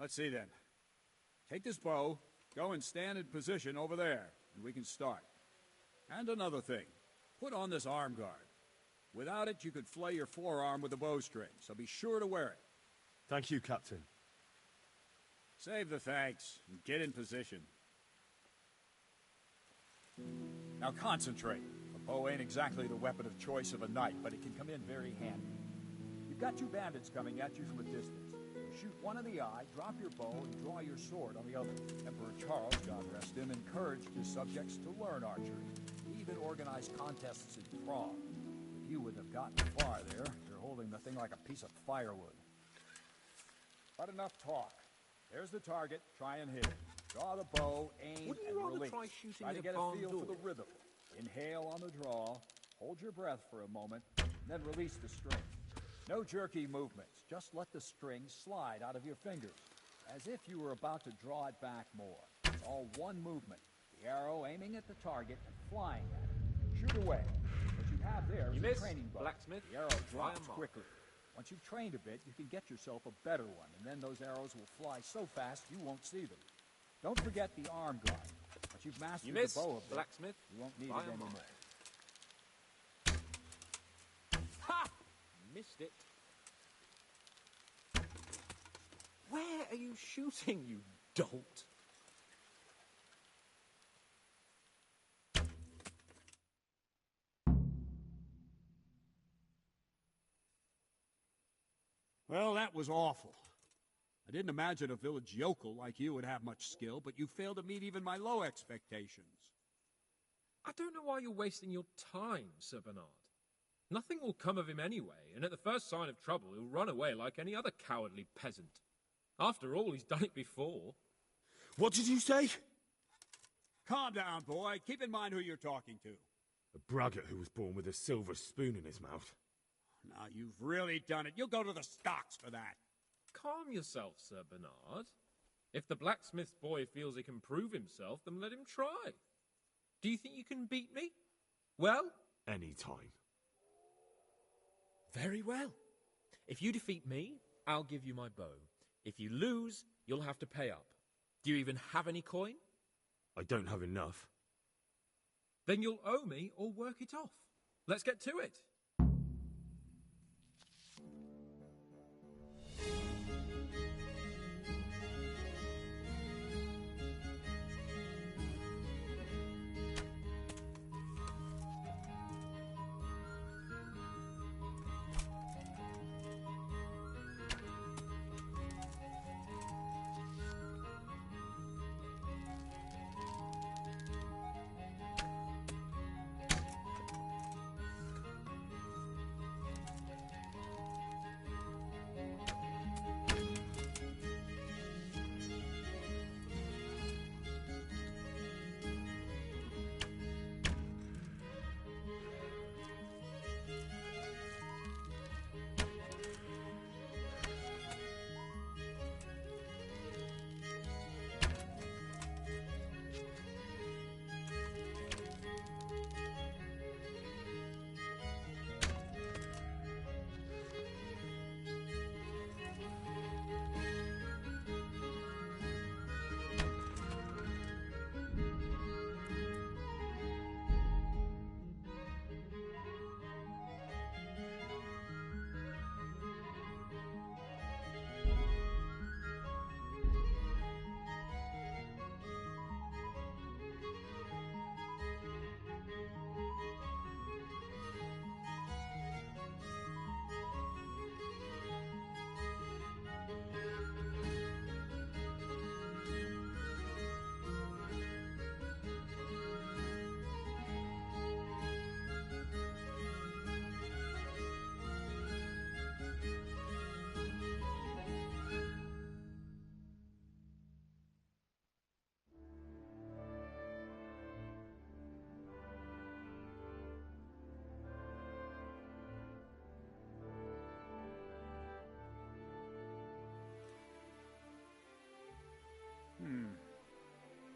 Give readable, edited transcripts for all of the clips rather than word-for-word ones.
Let's see then. Take this bow, go and stand in position over there, and we can start. And another thing, put on this arm guard. Without it, you could flay your forearm with a bowstring, so be sure to wear it. Thank you, Captain. Save the thanks, and get in position. Now concentrate. A bow ain't exactly the weapon of choice of a knight, but it can come in very handy. You've got two bandits coming at you from a distance. You shoot one in the eye, drop your bow, and draw your sword on the other. Emperor Charles, God rest him, encouraged his subjects to learn archery. He even organized contests in Prague. If you wouldn't have gotten far there, you're holding the thing like a piece of firewood. But enough talk. There's the target. Try and hit it. Draw the bow, aim, and release. Try to get a feel for the rhythm. Inhale on the draw, hold your breath for a moment, then release the string. No jerky movements. Just let the string slide out of your fingers, as if you were about to draw it back more. It's all one movement. The arrow aiming at the target and flying at it. Shoot away. What you have there is a training bow. Blacksmith. The arrow drops quickly. Once you've trained a bit, you can get yourself a better one, and then those arrows will fly so fast you won't see them. Don't forget the arm guard. Once you've mastered the bow a bit, Blacksmith. You won't need it anymore. Ha! Missed it. Where are you shooting, you dolt? Well, that was awful. I didn't imagine a village yokel like you would have much skill, but you failed to meet even my low expectations. I don't know why you're wasting your time, Sir Bernard. Nothing will come of him anyway, and at the first sign of trouble, he'll run away like any other cowardly peasant. After all, he's done it before. What did you say? Calm down, boy. Keep in mind who you're talking to. A braggart who was born with a silver spoon in his mouth. Now, you've really done it. You'll go to the stocks for that. Calm yourself, Sir Bernard. If the blacksmith's boy feels he can prove himself, then let him try. Do you think you can beat me? Well? Any time. Very well. If you defeat me, I'll give you my bow. If you lose, you'll have to pay up. Do you even have any coin? I don't have enough. Then you'll owe me or work it off. Let's get to it.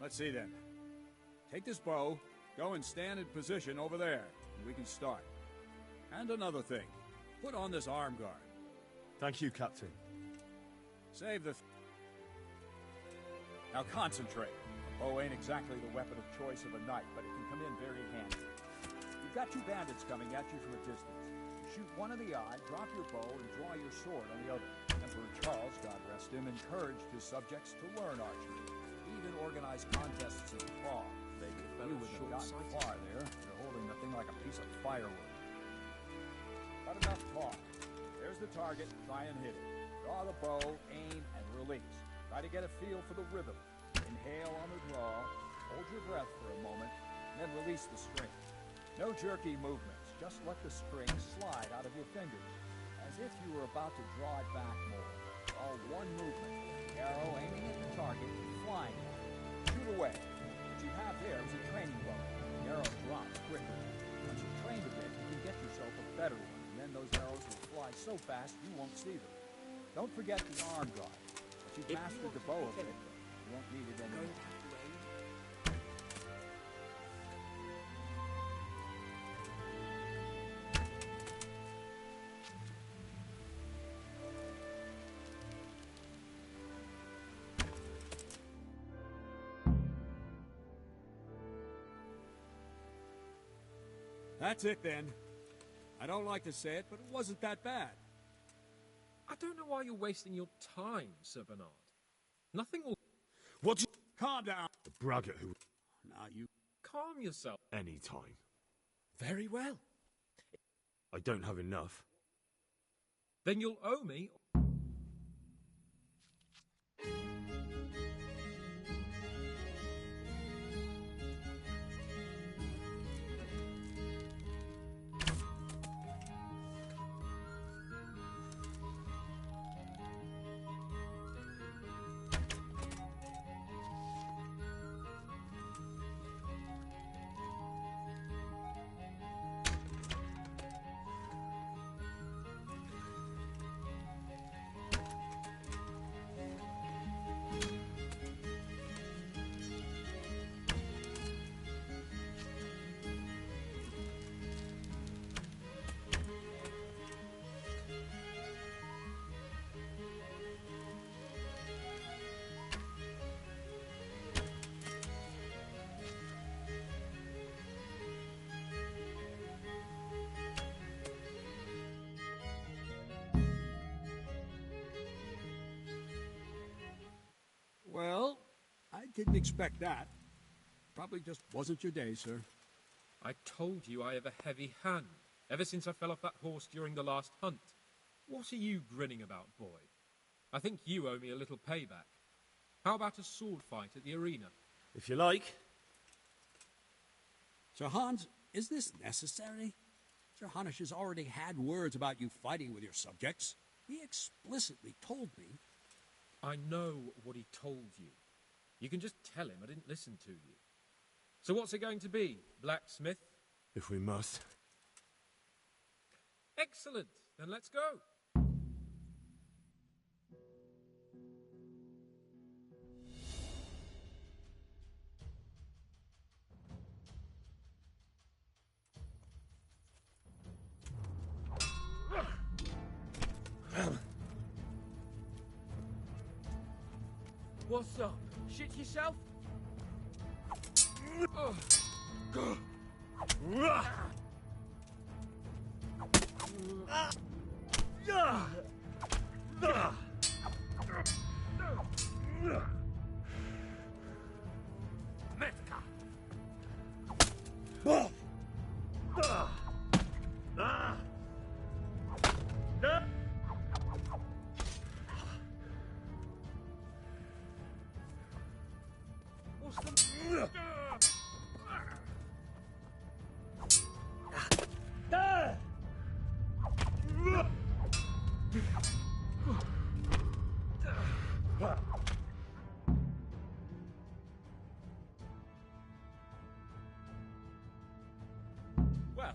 Let's see then. Take this bow, go and stand in position over there, and we can start. And another thing, put on this arm guard. Thank you, Captain. Save the Now concentrate. A bow ain't exactly the weapon of choice of a knight, but it can come in very handy. You've got two bandits coming at you from a distance. Shoot one in the eye, drop your bow, and draw your sword on the other. Emperor Charles, God rest him, encouraged his subjects to learn archery. He even organized contests in Prague. They you wouldn't have gotten far there. You're holding the thing like a piece of firewood. But enough talk. There's the target. Try and hit it. Draw the bow, aim, and release. Try to get a feel for the rhythm. Inhale on the draw, hold your breath for a moment, and then release the string. No jerky movements. Just let the string slide out of your fingers, as if you were about to draw it back more. All one movement. The arrow aiming at the target and flying at it. Shoot away. What you have there is a training bow. The arrow drops quicker. Once you've trained a bit, you can get yourself a better one, and then those arrows will fly so fast you won't see them. Don't forget the arm guard. But you've mastered the bow a bit, you won't need it anymore. That's it, then. I don't like to say it, but it wasn't that bad. I don't know why you're wasting your time, Sir Bernard. Nothing will... What you... Calm down. The braggart who... Now you... Calm yourself. Any time. Very well. I don't have enough. Then you'll owe me... Well, I didn't expect that. Probably just wasn't your day, sir. I told you I have a heavy hand, ever since I fell off that horse during the last hunt. What are you grinning about, boy? I think you owe me a little payback. How about a sword fight at the arena? If you like. Sir Hans, is this necessary? Sir Hanush has already had words about you fighting with your subjects. He explicitly told me. I know what he told you. You can just tell him I didn't listen to you. So what's it going to be, blacksmith? If we must. Excellent. Then let's go. What's up? Shit yourself? Well,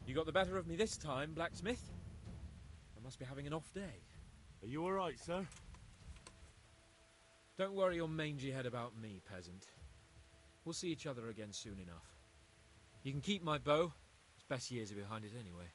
you got the better of me this time, blacksmith. I must be having an off day. Are you all right, sir? Don't worry your mangy head about me, peasant. We'll see each other again soon enough. You can keep my bow. Its best years are behind it anyway.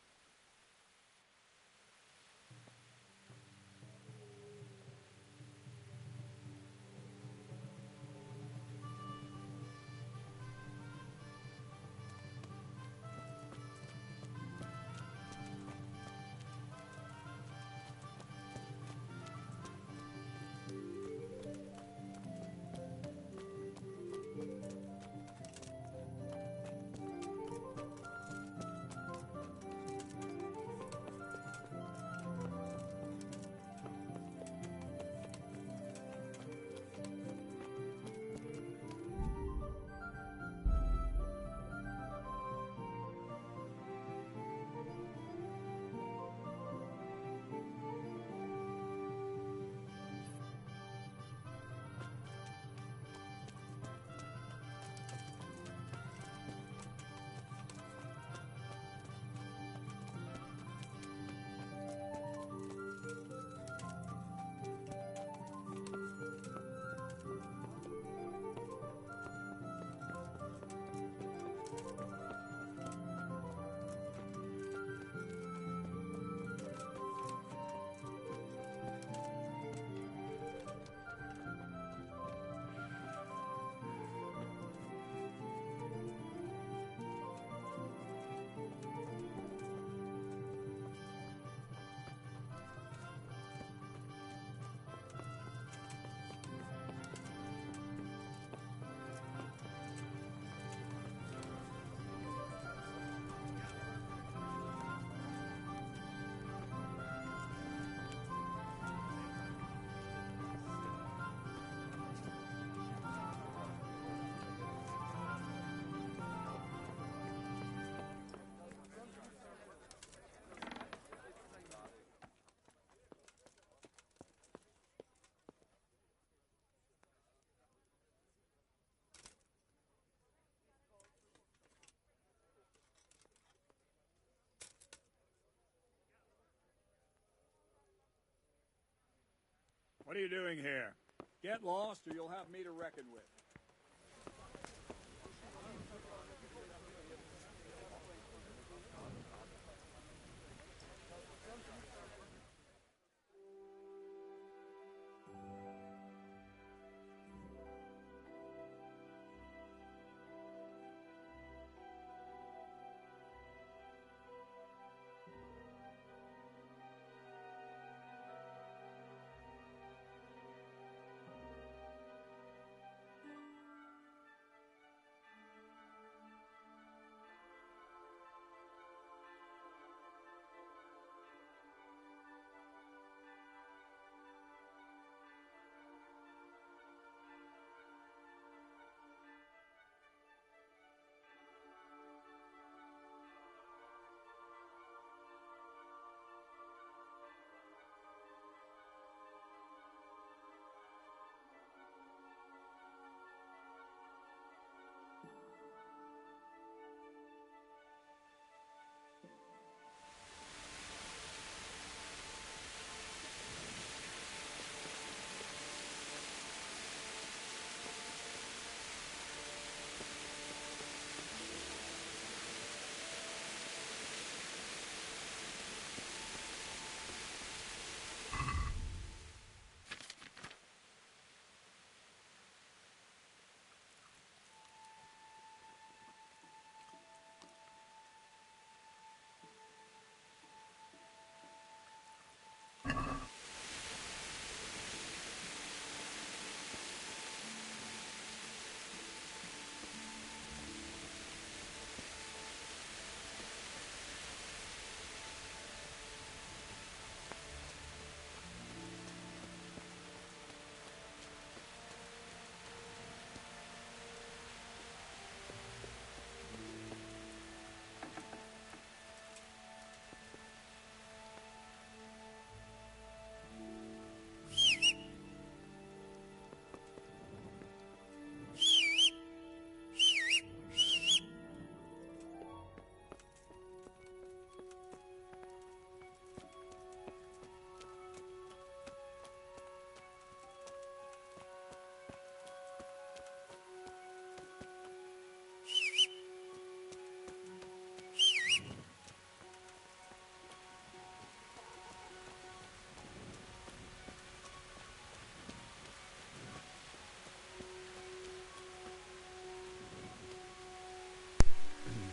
What are you doing here? Get lost or you'll have me to reckon with.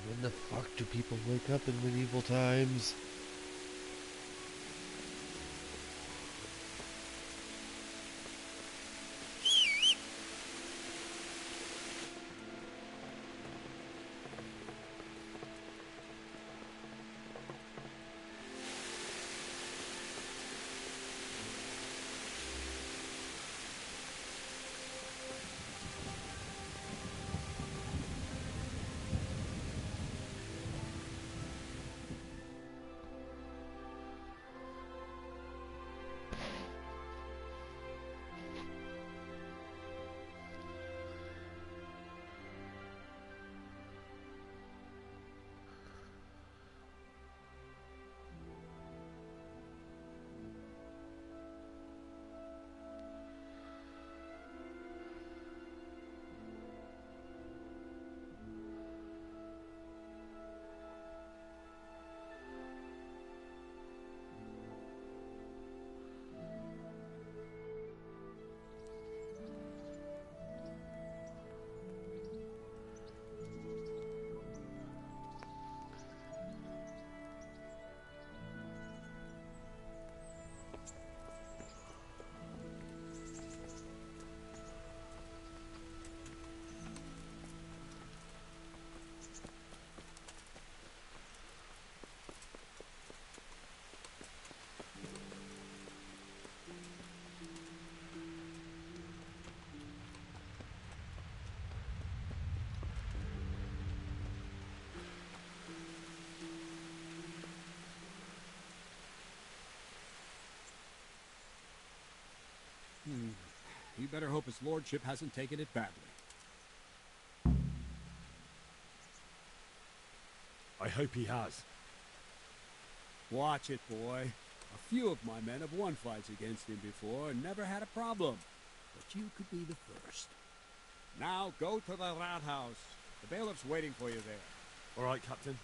When the fuck do people wake up in medieval times? You better hope his lordship hasn't taken it badly. I hope he has. Watch it, boy. A few of my men have won fights against him before and never had a problem. But you could be the first. Now go to the rat house. The bailiff's waiting for you there. All right, Captain.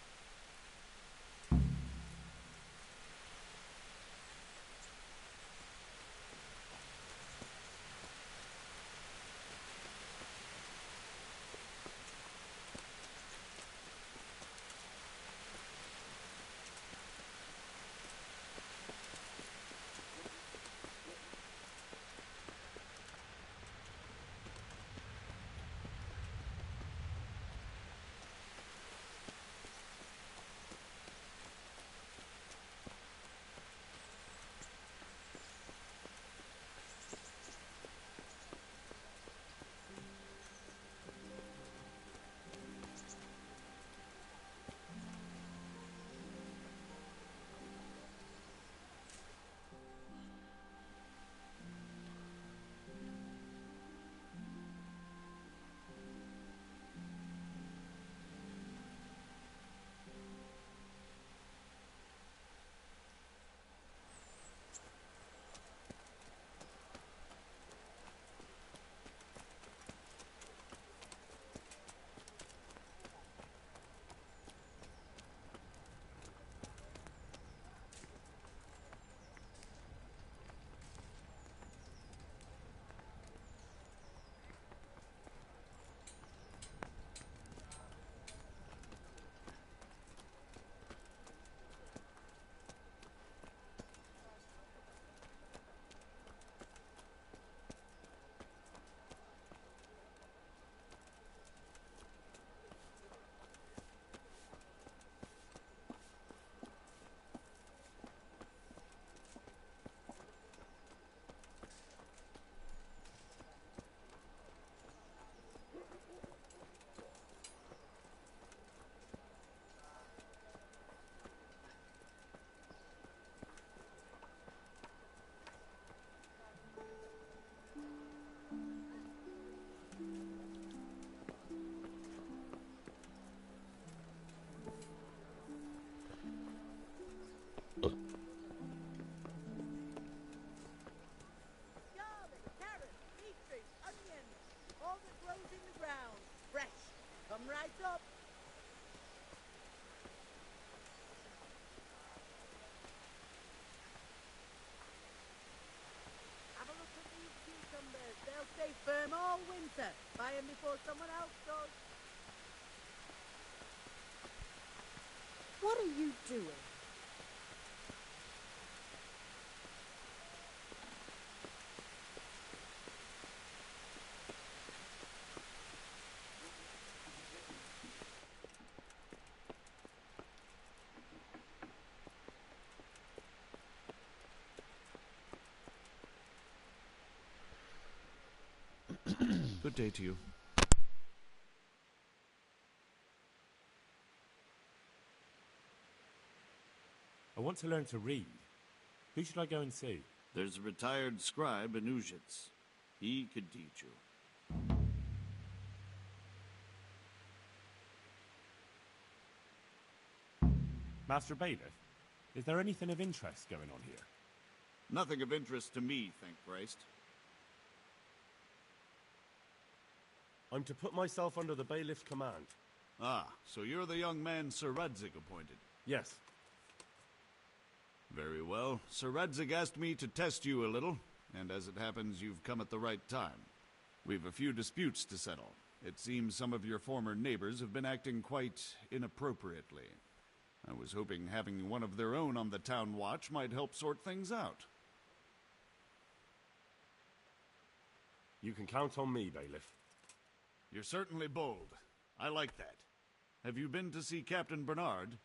Stay firm all winter. Buy them before someone else does. What are you doing? Good day to you. I want to learn to read. Who should I go and see? There's a retired scribe in Ujits. He could teach you. Master Bailiff, is there anything of interest going on here? Nothing of interest to me, thank Christ. I'm to put myself under the bailiff's command. Ah, so you're the young man Sir Radzig appointed. Yes. Very well. Sir Radzig asked me to test you a little, and as it happens, you've come at the right time. We've a few disputes to settle. It seems some of your former neighbors have been acting quite inappropriately. I was hoping having one of their own on the town watch might help sort things out. You can count on me, bailiff. You're certainly bold. I like that. Have you been to see Captain Bernard?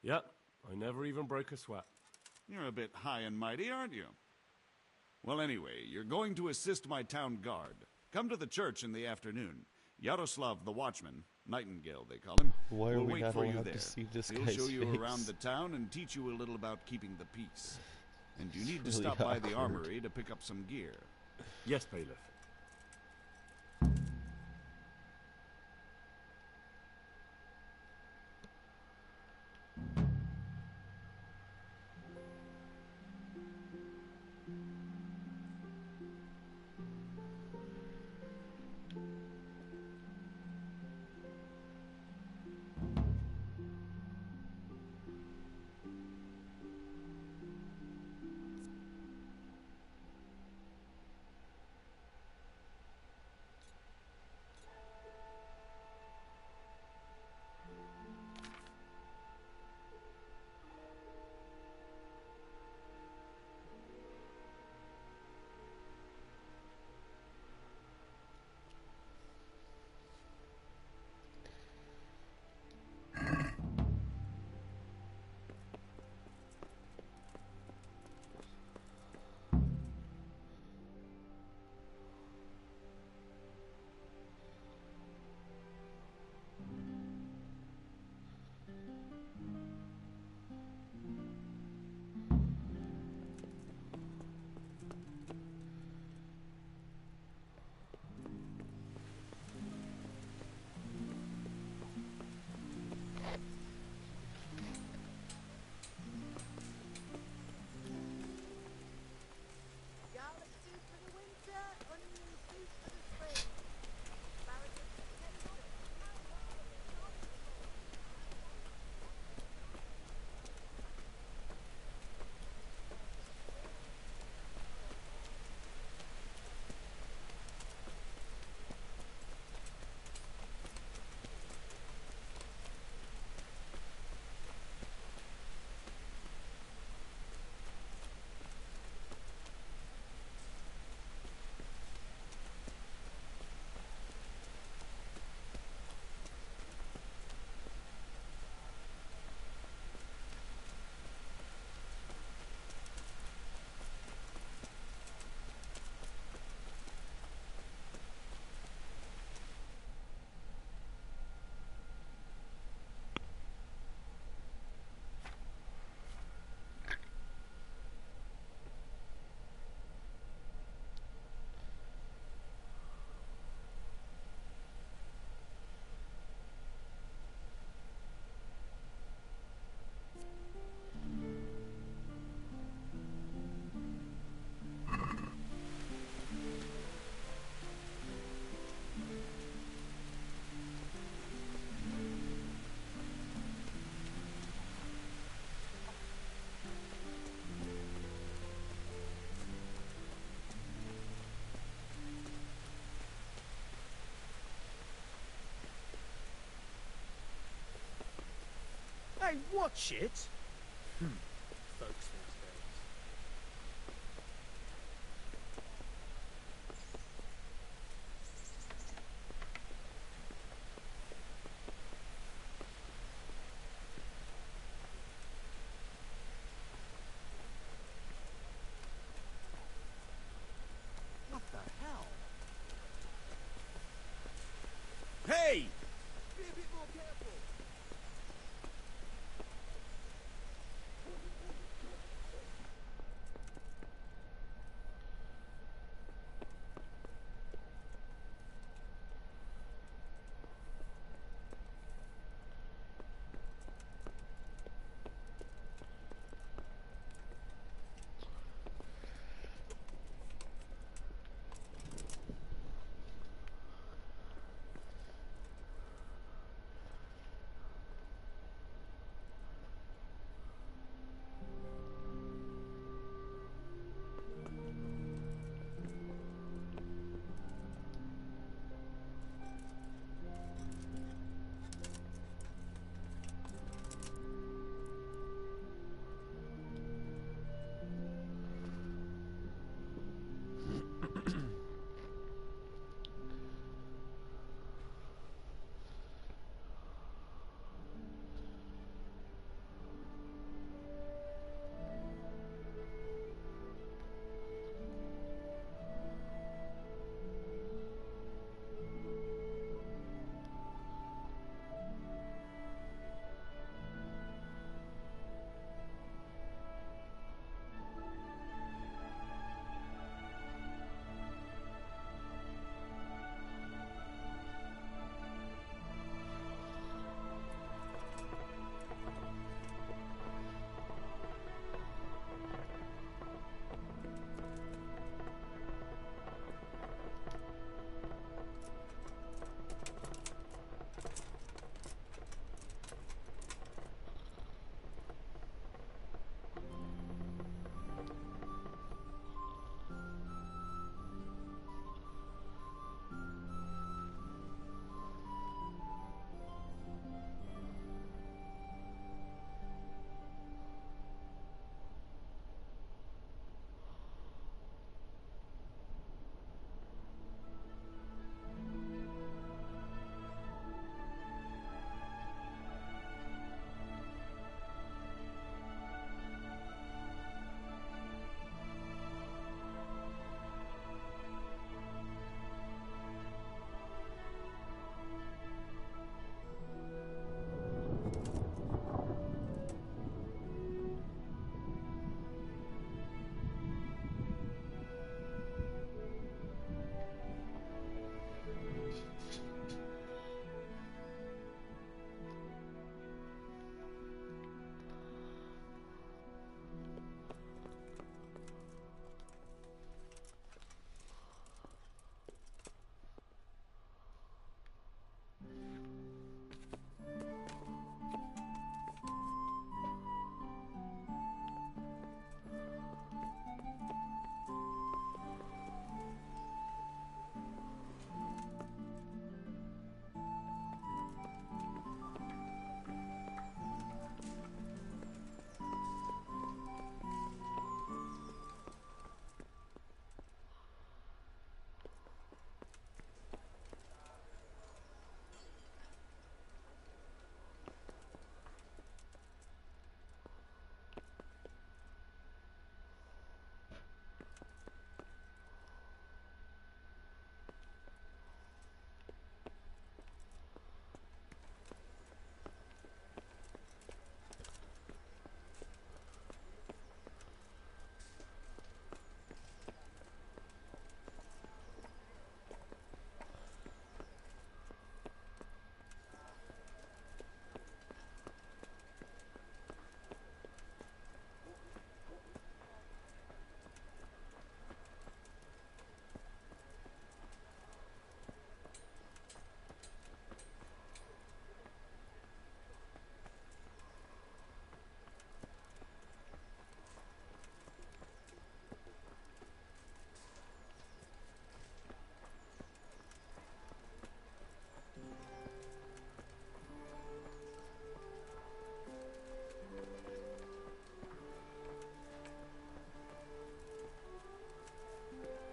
Yep, I never even broke a sweat. You're a bit high and mighty, aren't you? Well, anyway, you're going to assist my town guard. Come to the church in the afternoon. Yaroslav the watchman, Nightingale they call him, Why are will we wait not for you allowed there. to see this He'll guy's show you face? around the town and teach you a little about keeping the peace. And you need to Really stop by the awkward. armory to pick up some gear. Yes, bailiff. Hey, watch it! Folks these days. What the hell? Hey! Be a bit more careful.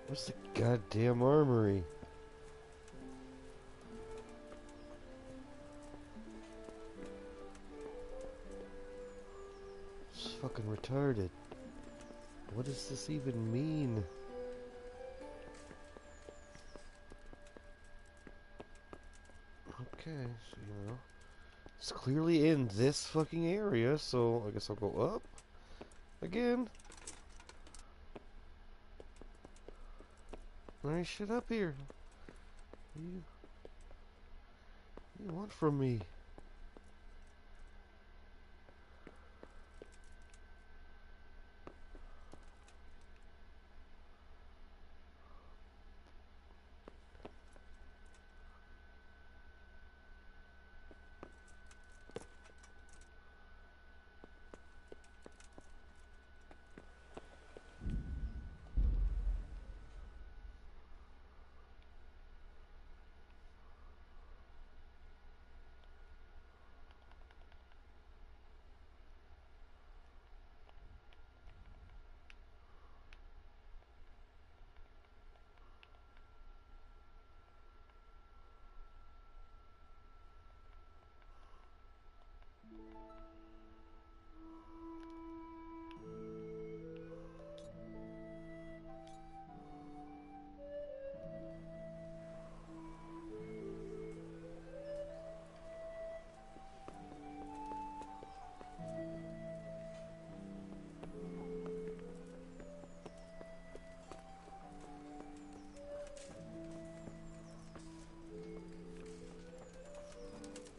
Where's the goddamn armory? It's fucking retarded. What does this even mean? Okay, so you know, it's clearly in this fucking area, so I guess I'll go up again. There ain't shit up here. What do you want from me?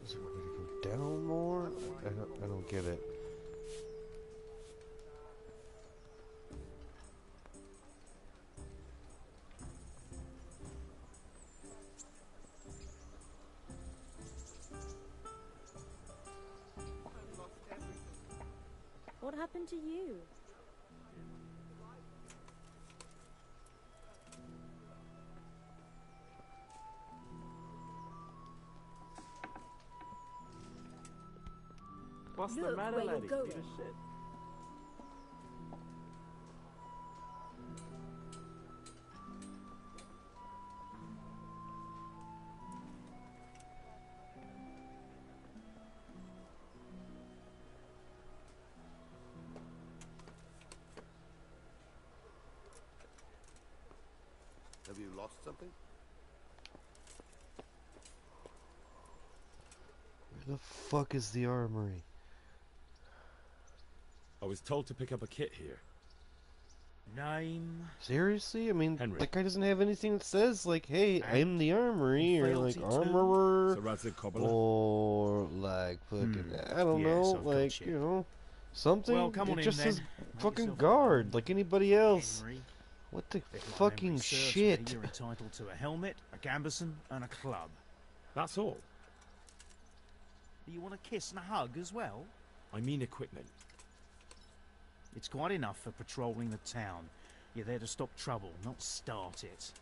Is it ready to go down more? I don't get it. What happened to you? What's the Look matter, where you're laddie? going. Give a shit. Have you lost something? Where the fuck is the armory? I was told to pick up a kit here. Name? Seriously? I mean, Henry. that guy doesn't have anything that says, like, hey, I'm the armory, or, like, Fealty to? armorer, So that's it, cobbler. or, like, fucking, I don't Yes, know, I've got like, you. you know, something. Well, come on it in just then. says Make fucking yourself at guard, home. like anybody else. Henry. What the If my fucking memory serves shit? Me, you're entitled to a helmet, a gambeson, and a club. That's all. Do you want a kiss and a hug as well? I mean equipment. It's quite enough for patrolling the town. You're there to stop trouble, not start it.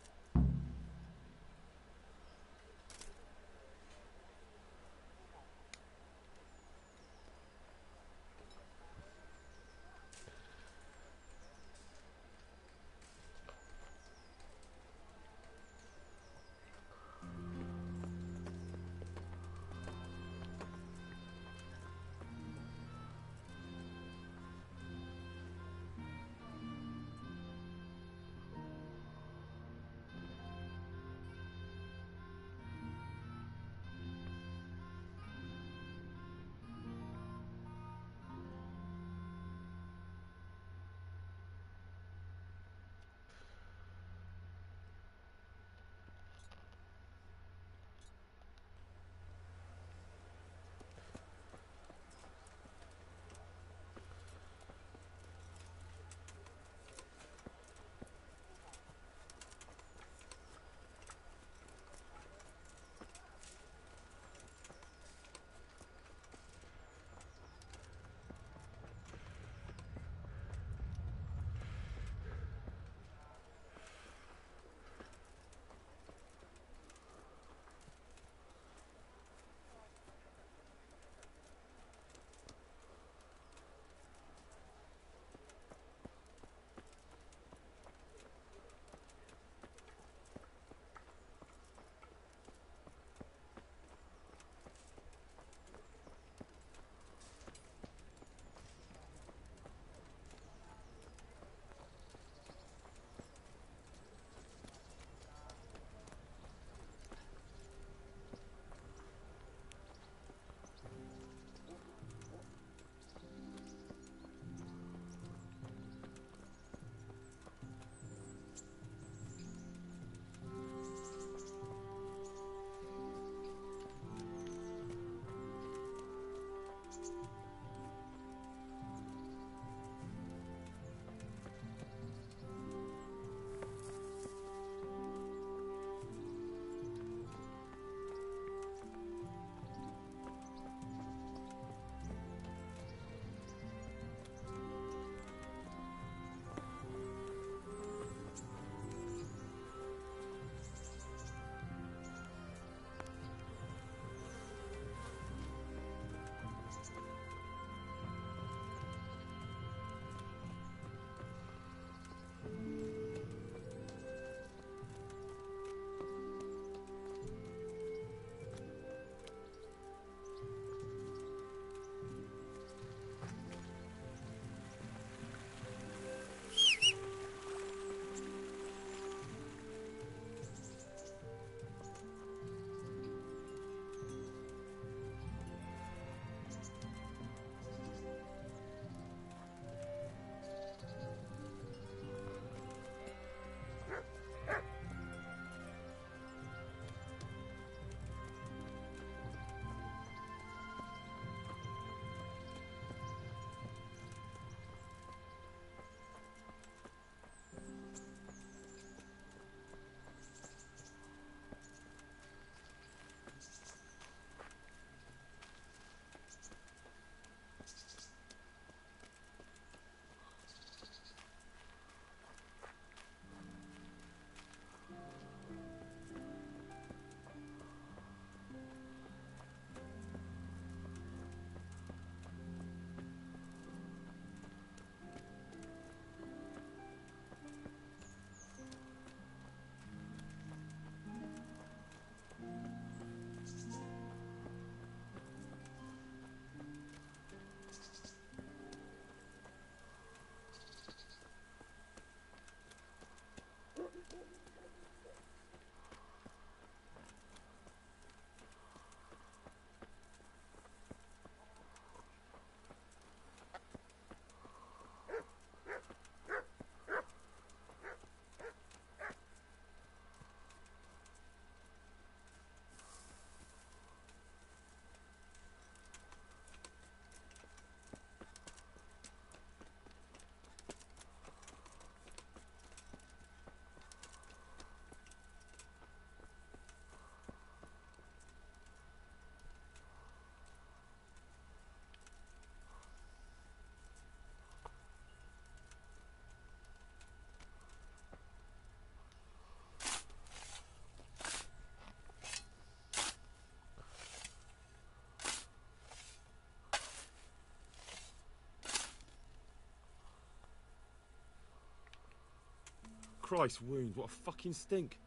Christ, wound. What a fucking stink.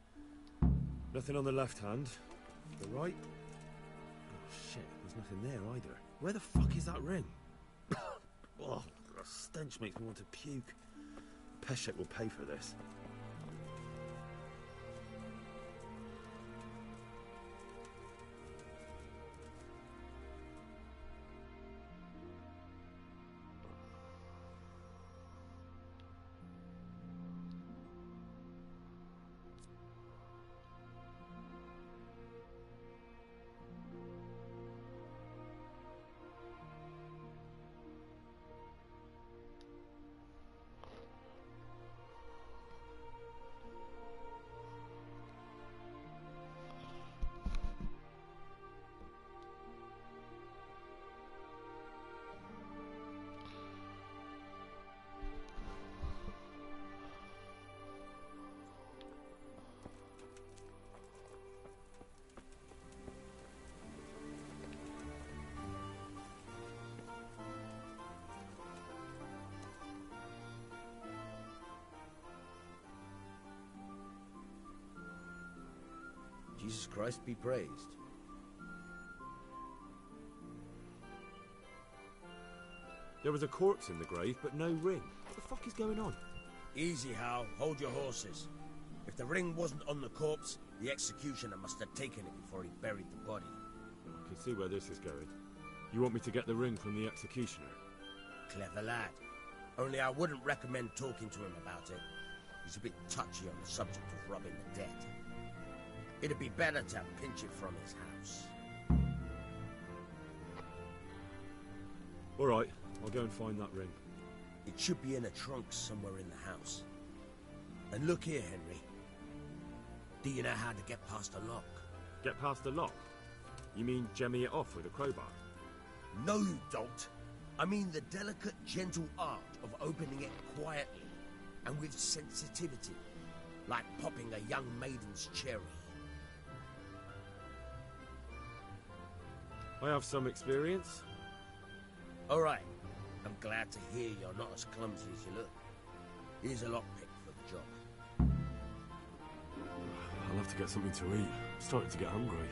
Nothing on the left hand. The right? Oh, shit. There's nothing there either. Where the fuck is that ring? Oh, the stench makes me want to puke. Peshek will pay for this. Jesus Christ be praised. There was a corpse in the grave, but no ring. What the fuck is going on? Easy, Hal. Hold your horses. If the ring wasn't on the corpse, the executioner must have taken it before he buried the body. I can see where this is going. You want me to get the ring from the executioner? Clever lad. Only I wouldn't recommend talking to him about it. He's a bit touchy on the subject of robbing the dead. It'd be better to pinch it from his house. All right, I'll go and find that ring. It should be in a trunk somewhere in the house. And look here, Henry. Do you know how to get past a lock? Get past the lock? You mean jemmy it off with a crowbar? No, you don't. I mean the delicate, gentle art of opening it quietly and with sensitivity, like popping a young maiden's cherry. I have some experience. All right. I'm glad to hear you're not as clumsy as you look. Here's a lockpick for the job. I'll have to get something to eat. I'm starting to get hungry.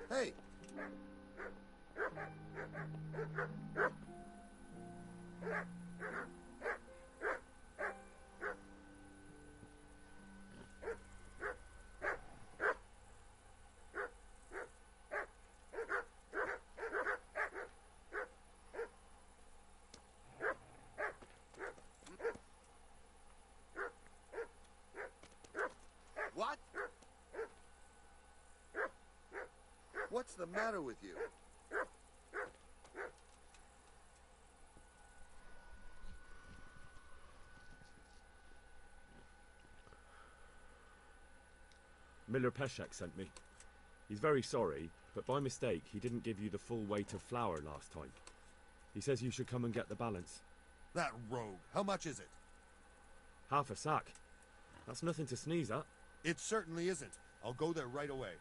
Hey! What? What's the matter with you? Miller Peshek sent me. He's very sorry, but by mistake he didn't give you the full weight of flour last time. He says you should come and get the balance. That rogue. How much is it? Half a sack. That's nothing to sneeze at. It certainly isn't. I'll go there right away.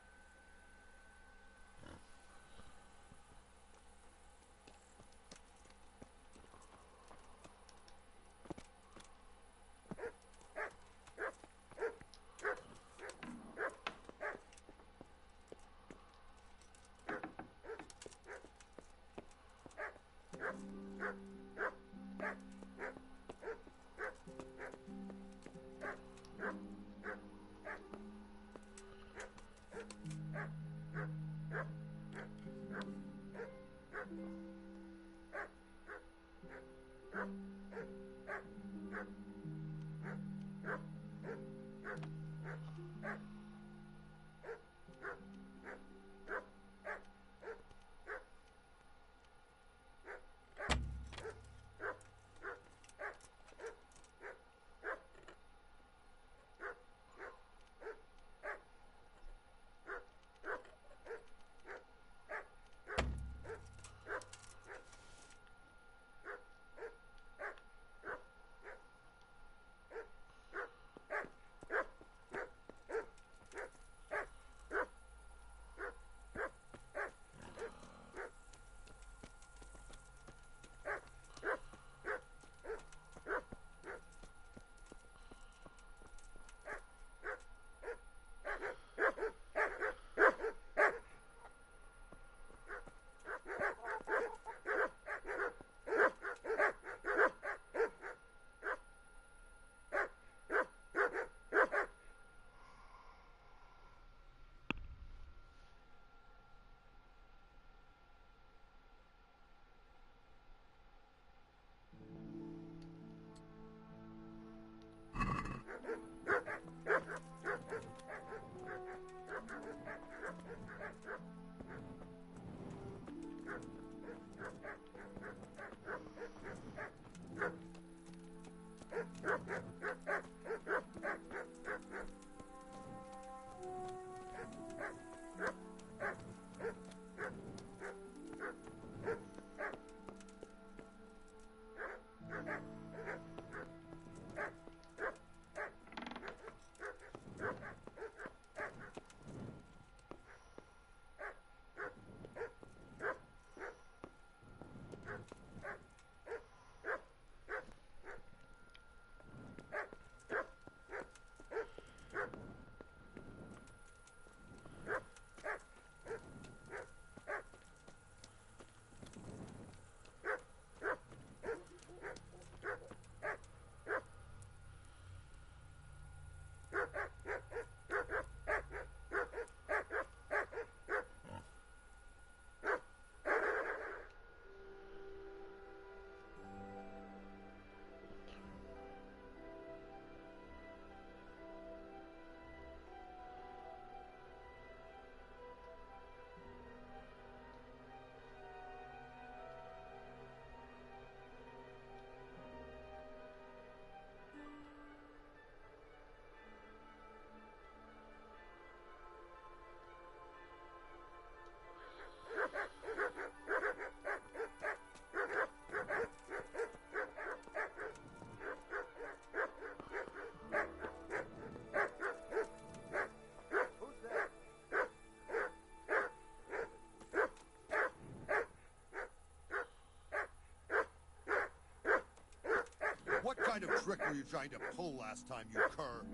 What kind of trick were you trying to pull last time, you cur?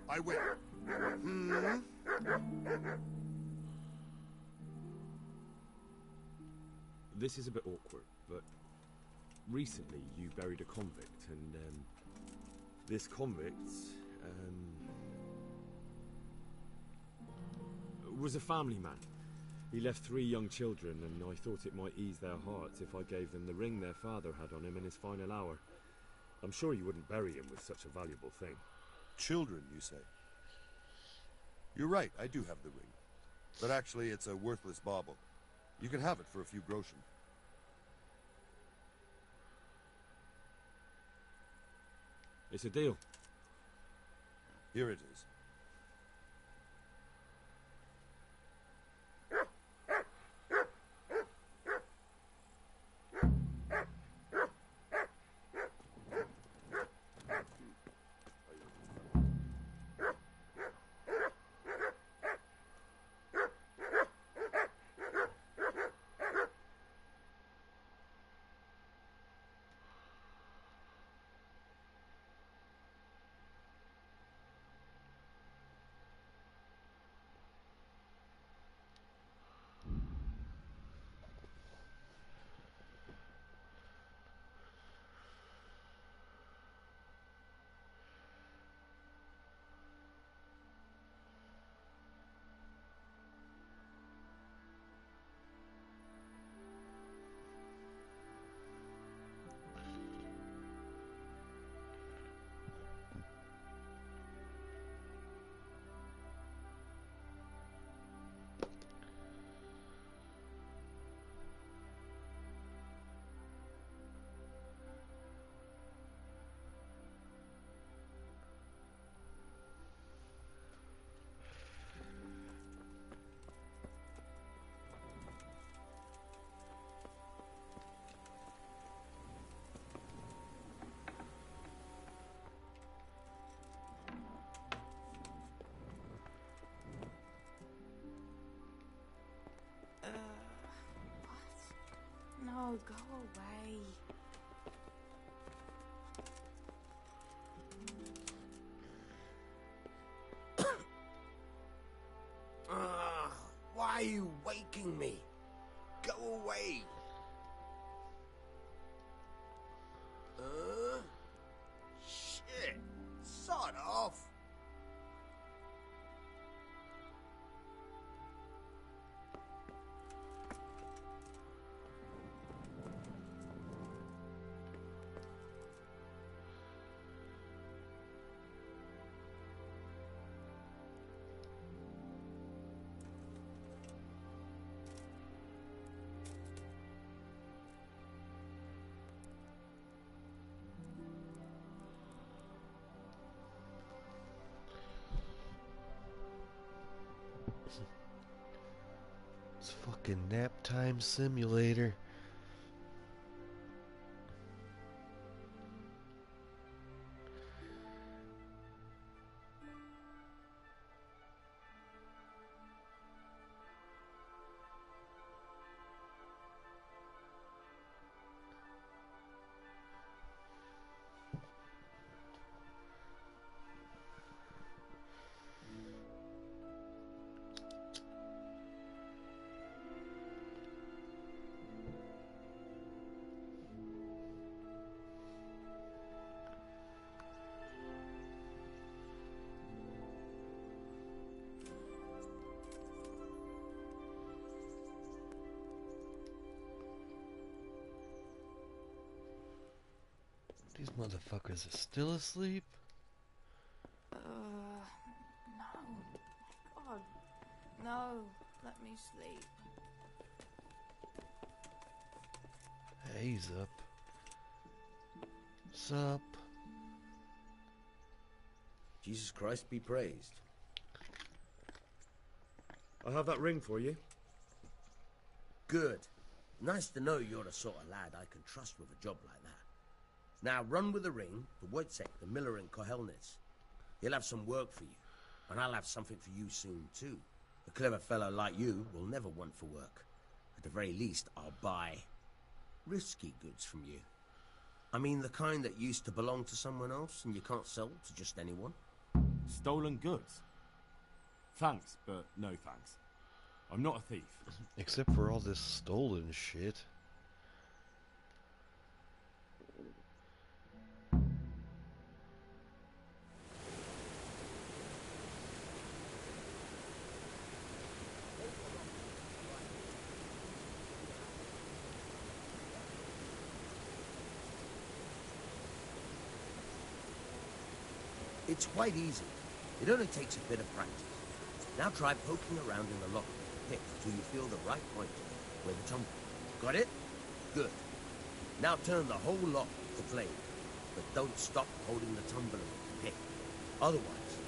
I win. This is a bit awkward, but recently you buried a convict, and this convict was a family man. He left 3 young children, and I thought it might ease their hearts if I gave them the ring their father had on him in his final hour. I'm sure you wouldn't bury him with such a valuable thing. Children, you say? You're right, I do have the ring. But actually, it's a worthless bauble. You can have it for a few groschen. It's a deal. Here it is. No, go away. Why are you waking me? Go away. Shit. Sod off. It's fucking nap time simulator. These motherfuckers are still asleep? No. God. No. Let me sleep. Hey, he's up. Sup? Jesus Christ be praised. I'll have that ring for you. Good. Nice to know you're the sort of lad I can trust with a job like that. Now run with the ring to Wojciech, the miller in Kohelnitz. He'll have some work for you, and I'll have something for you soon too. A clever fellow like you will never want for work. At the very least, I'll buy risky goods from you. I mean the kind that used to belong to someone else and you can't sell to just anyone. Stolen goods? Thanks, but no thanks. I'm not a thief. Except for all this stolen shit. It's quite easy. It only takes a bit of practice. Now try poking around in the lock with the pick till you feel the right point where the tongue... Got it? Good. Now turn the whole lock to flame, but don't stop holding the tumbler with the pick. Otherwise,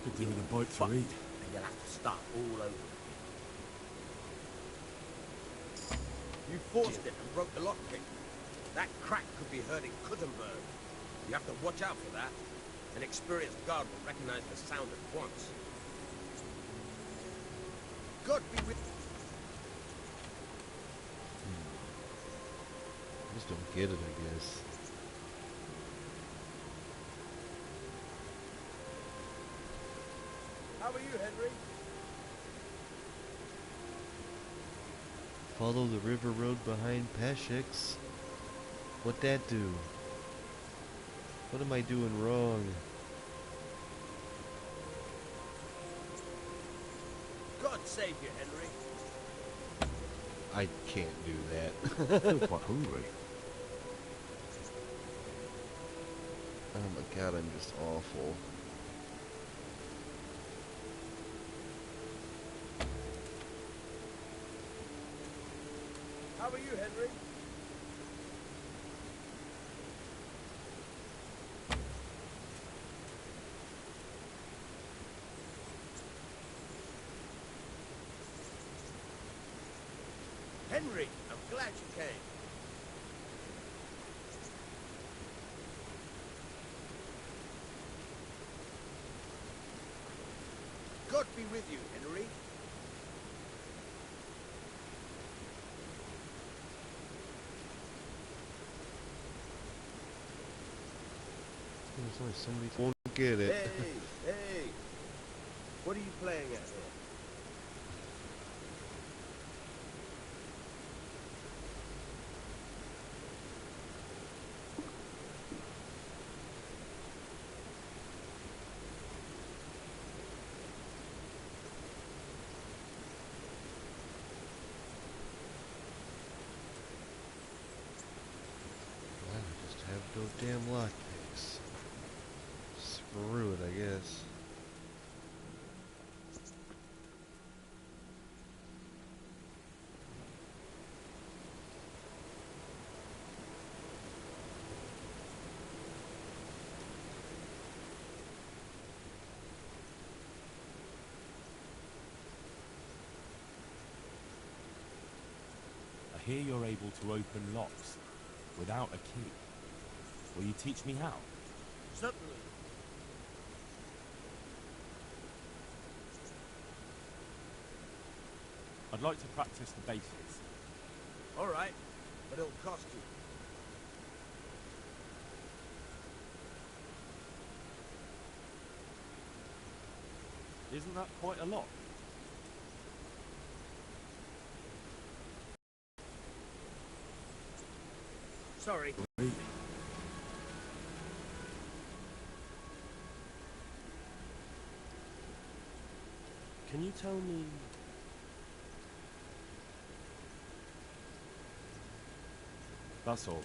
could do with a bite to eat. And you'll have to start all over again. You forced it and broke the lock pick. That crack could be hurting Kuttenberg. You have to watch out for that. An experienced guard will recognize the sound at once. God be with you. I just don't get it, I guess. How are you, Henry? Follow the river road behind Peshek's. What'd that do? What am I doing wrong? God save you, Henry. I can't do that. I'm quite hungry. Oh my god, I'm just awful. How are you, Henry? Henry, I'm glad you came. God be with you, Henry. There's only so many won't get it. Hey! What are you playing at here? Well, I just have no damn lockpicks. Screw it, I guess. I hear you're able to open locks without a key. Will you teach me how? Certainly. I'd like to practice the basics. All right, but it'll cost you. Isn't that quite a lot? Sorry. Can you tell me... That's all.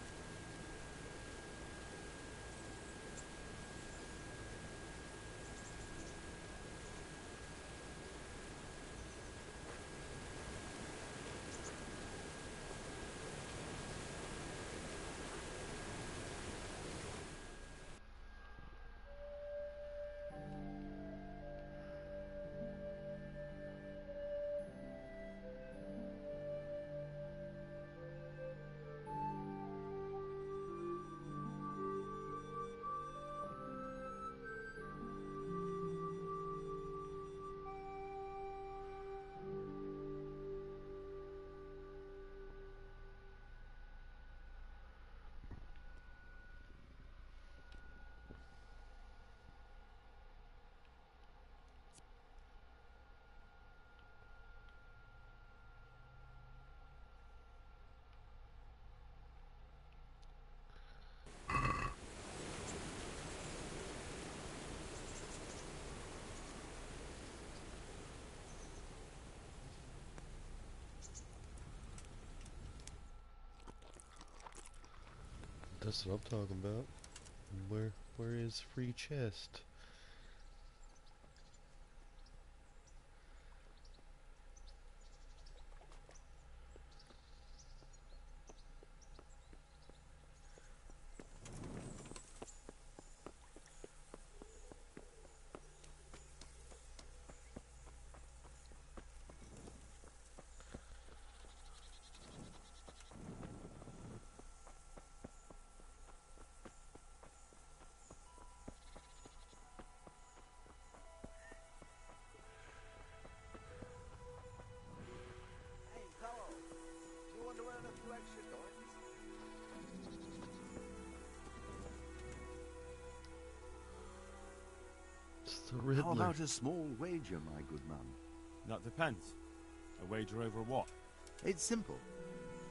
That's what I'm talking about. Where is free chest? Hey, fellow, do you want to earn a few extra coins? It's the Riddler. How about a small wager, my good man? That depends. A wager over what? It's simple.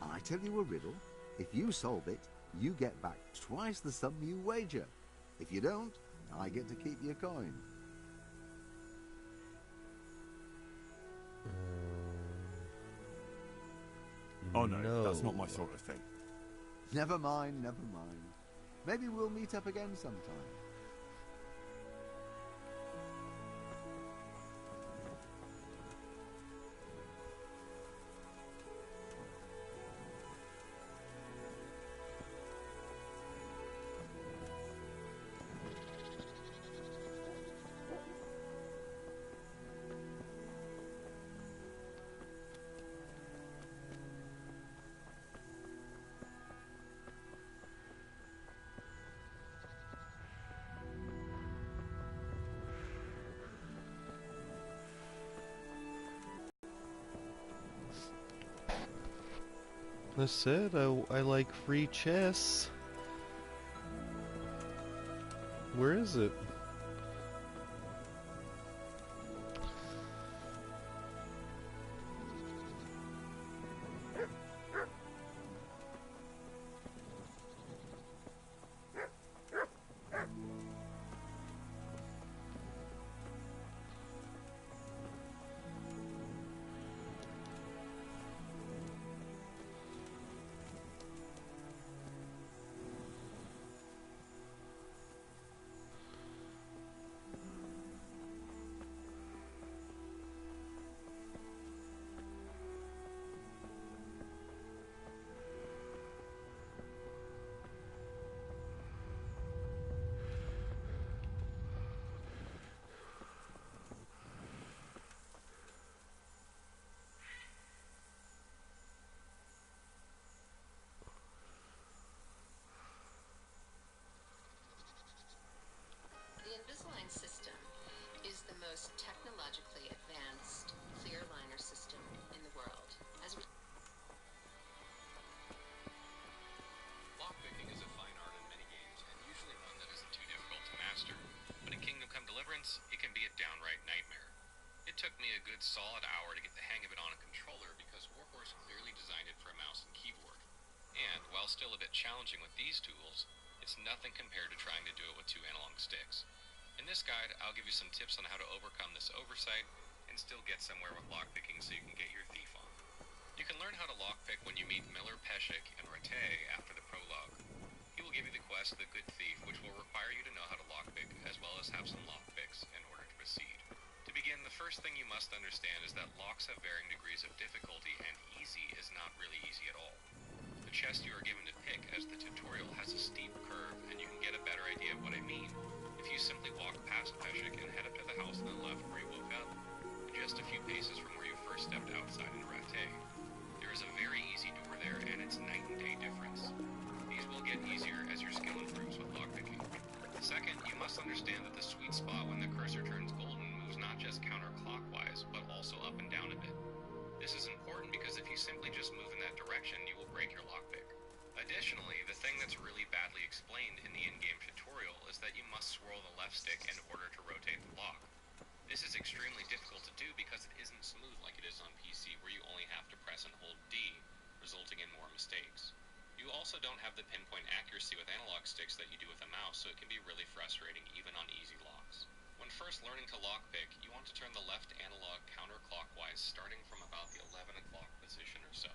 I tell you a riddle. If you solve it, you get back twice the sum you wager. If you don't, I get to keep your coin. Oh no, that's not my sort of thing. Never mind, never mind. Maybe we'll meet up again sometime. I said I like free chess. Where is it? The Invisalign system is the most technologically advanced clear aligner system in the world. Lockpicking is a fine art in many games, and usually one that isn't too difficult to master. But in Kingdom Come Deliverance, it can be a downright nightmare. It took me a good solid hour to get the hang of it on a controller because Warhorse clearly designed it for a mouse and keyboard. And, while still a bit challenging with these tools, it's nothing compared to trying to do it with 2 analog sticks. In this guide, I'll give you some tips on how to overcome this oversight and still get somewhere with lockpicking so you can get your thief on. You can learn how to lockpick when you meet Miller, Peshek, and Rattay after the prologue. He will give you the quest, The Good Thief, which will require you to know how to lockpick, as well as have some lockpicks in order to proceed. To begin, the first thing you must understand is that locks have varying degrees of difficulty, and easy is not really easy at all. The chest you are given to pick as the tutorial has a steep curve, and you can get a better idea of what I mean if you simply walk past Peshek and head up to the house on the left where you woke up, and just a few paces from where you first stepped outside in Rattay. There is a very easy door there, and it's night and day difference. These will get easier as your skill improves with lockpicking. Second, you must understand that the sweet spot when the cursor turns golden moves not just counterclockwise, but also up and down a bit. This is important because if you simply just move in that direction, you will break your lockpick. Additionally, the thing that's really badly explained in the in-game tutorial is that you must swirl the left stick in order to rotate the lock. This is extremely difficult to do because it isn't smooth like it is on PC, where you only have to press and hold D, resulting in more mistakes. You also don't have the pinpoint accuracy with analog sticks that you do with a mouse, so it can be really frustrating even on easy locks. When first learning to lockpick, you want to turn the left analog counterclockwise, starting from about the 11 o'clock position or so.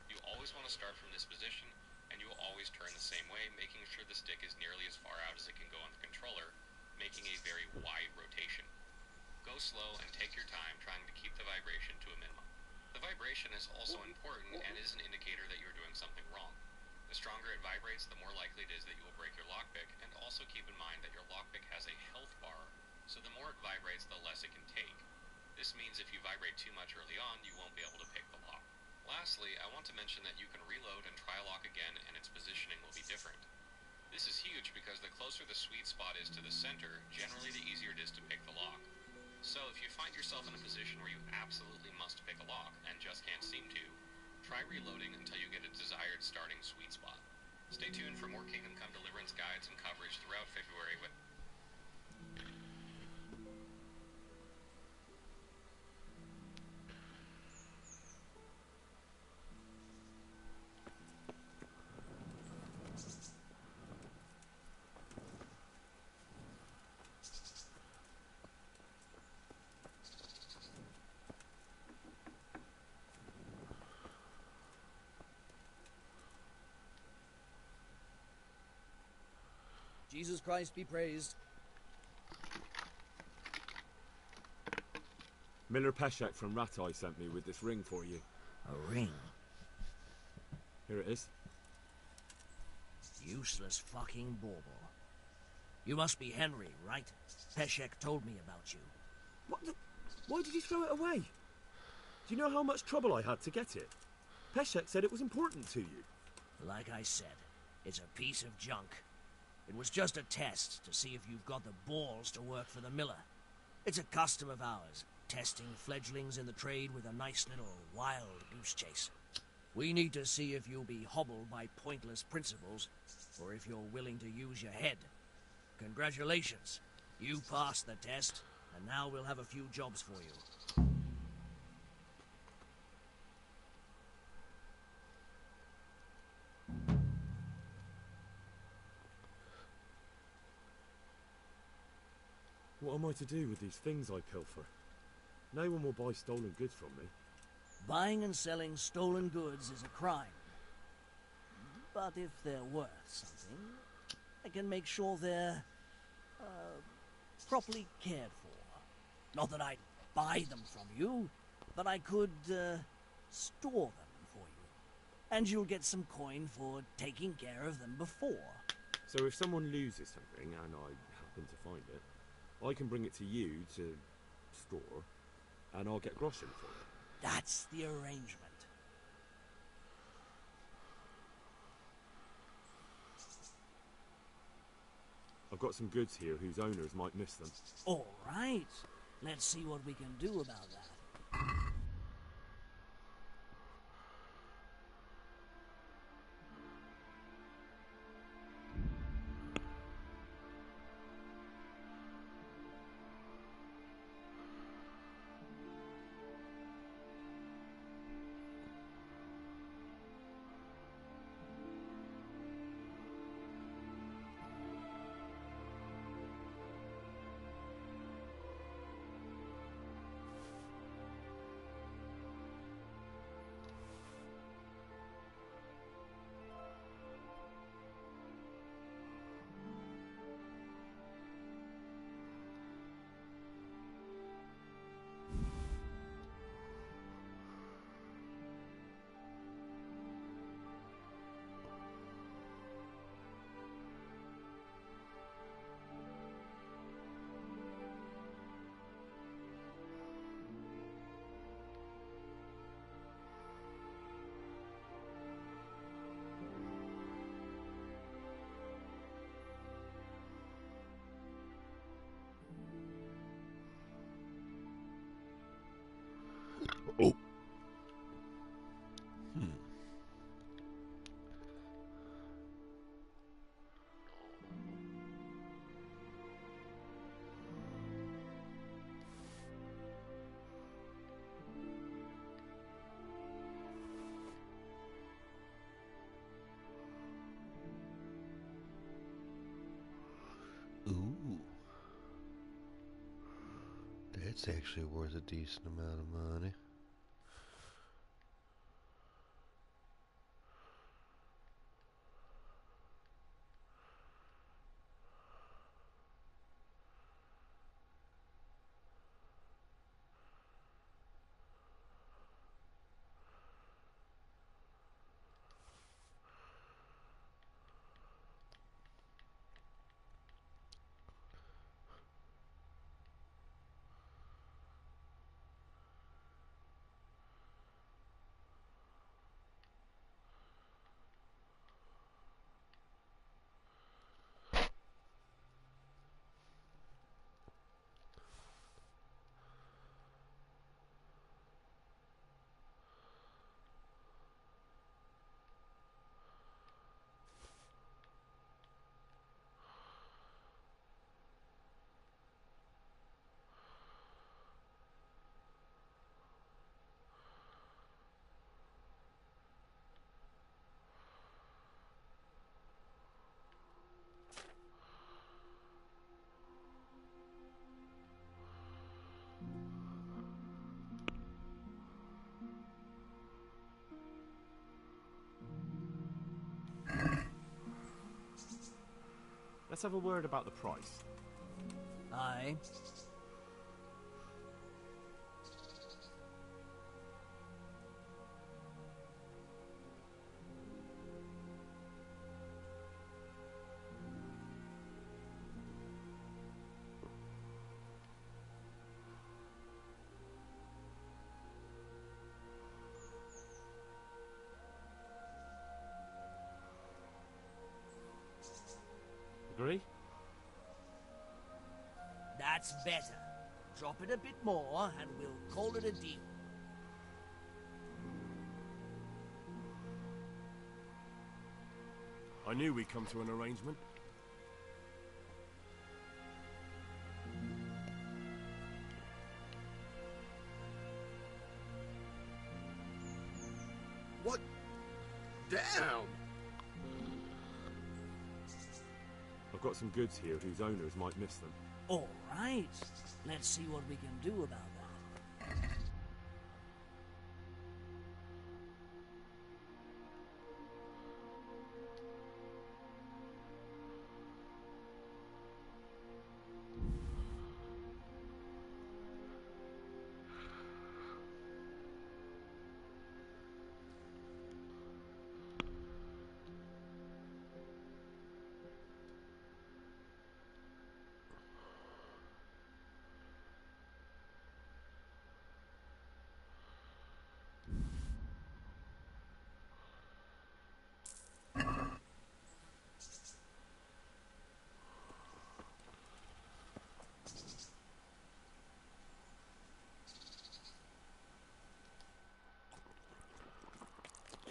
You always want to start from this position, and you will always turn the same way, making sure the stick is nearly as far out as it can go on the controller, making a very wide rotation. Go slow and take your time trying to keep the vibration to a minimum. The vibration is also important and is an indicator that you're doing something wrong. The stronger it vibrates, the more likely it is that you will break your lockpick, and also keep in mind that your lockpick has a health bar, so the more it vibrates, the less it can take. This means if you vibrate too much early on, you won't be able to pick the lock. Lastly, I want to mention that you can reload and try a lock again, and its positioning will be different. This is huge because the closer the sweet spot is to the center, generally the easier it is to pick the lock. So if you find yourself in a position where you absolutely must pick a lock and just can't seem to, try reloading until you get a desired starting sweet spot. Stay tuned for more Kingdom Come Deliverance guides and coverage throughout February with... Jesus Christ be praised. Miller Peshek from Ratai sent me with this ring for you. A ring? Here it is. Useless fucking bauble. You must be Henry, right? Peshek told me about you. What the... Why did he throw it away? Do you know how much trouble I had to get it? Peshek said it was important to you. Like I said, it's a piece of junk. It was just a test to see if you've got the balls to work for the miller. It's a custom of ours, testing fledglings in the trade with a nice little wild goose chase. We need to see if you'll be hobbled by pointless principles, or if you're willing to use your head. Congratulations. You passed the test, and now we'll have a few jobs for you. What am I to do with these things I pilfer? No one will buy stolen goods from me. Buying and selling stolen goods is a crime. But if they're worth something, I can make sure they're, properly cared for. Not that I'd buy them from you, but I could, store them for you. And you'll get some coin for taking care of them before. So if someone loses something, and I happen to find it, I can bring it to you to store, and I'll get groschen for it. That's the arrangement. I've got some goods here whose owners might miss them. All right. Let's see what we can do about that. Oh. Ooh. That's actually worth a decent amount of money. Let's have a word about the price. Aye. Agree? That's better. Drop it a bit more, and we'll call it a deal. I knew we'd come to an arrangement. What? Damn! I've got some goods here whose owners might miss them. All right. Let's see what we can do about that.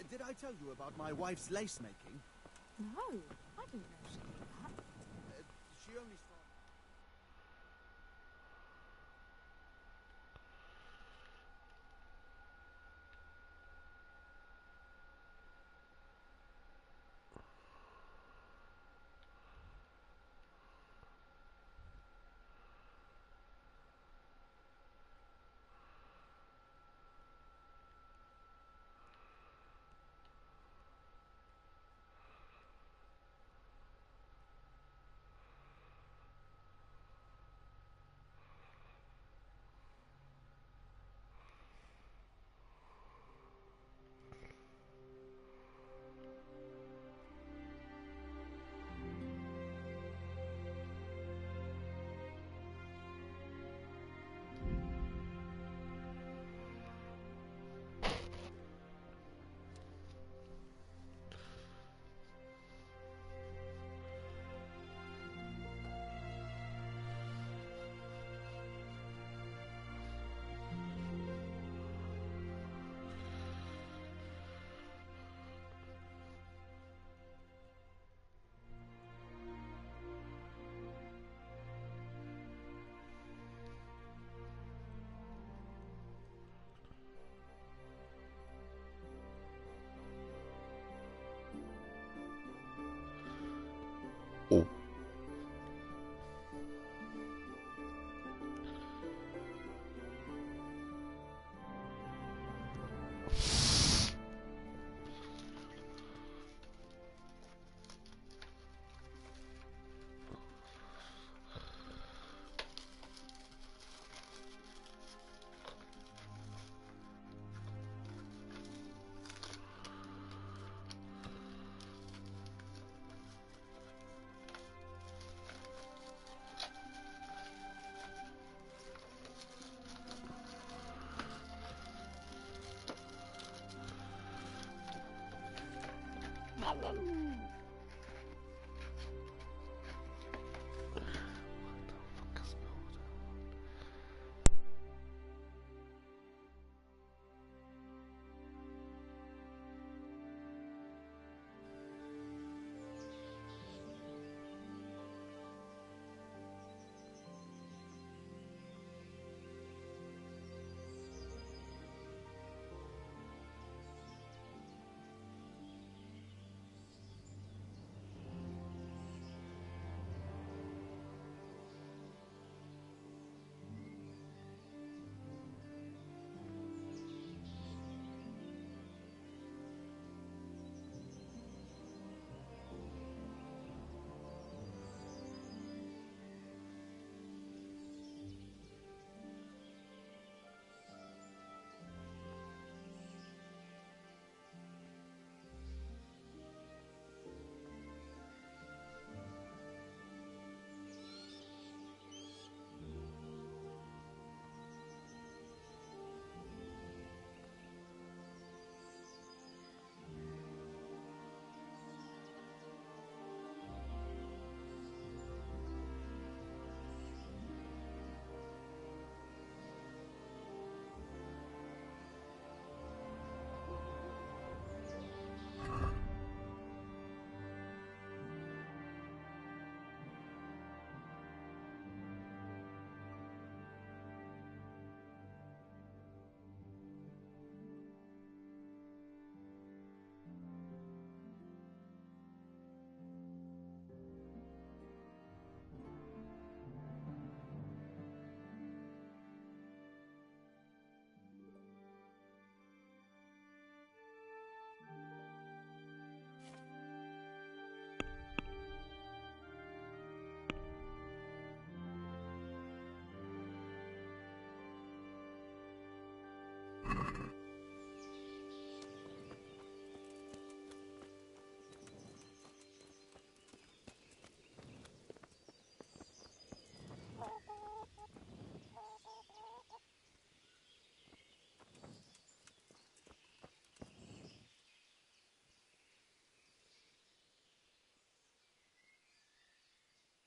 Did I tell you about my wife's lace making? No, I didn't know she did that. She only started... Oh.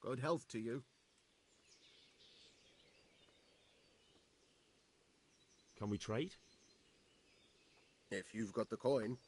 Good health to you. Can we trade? If you've got the coin.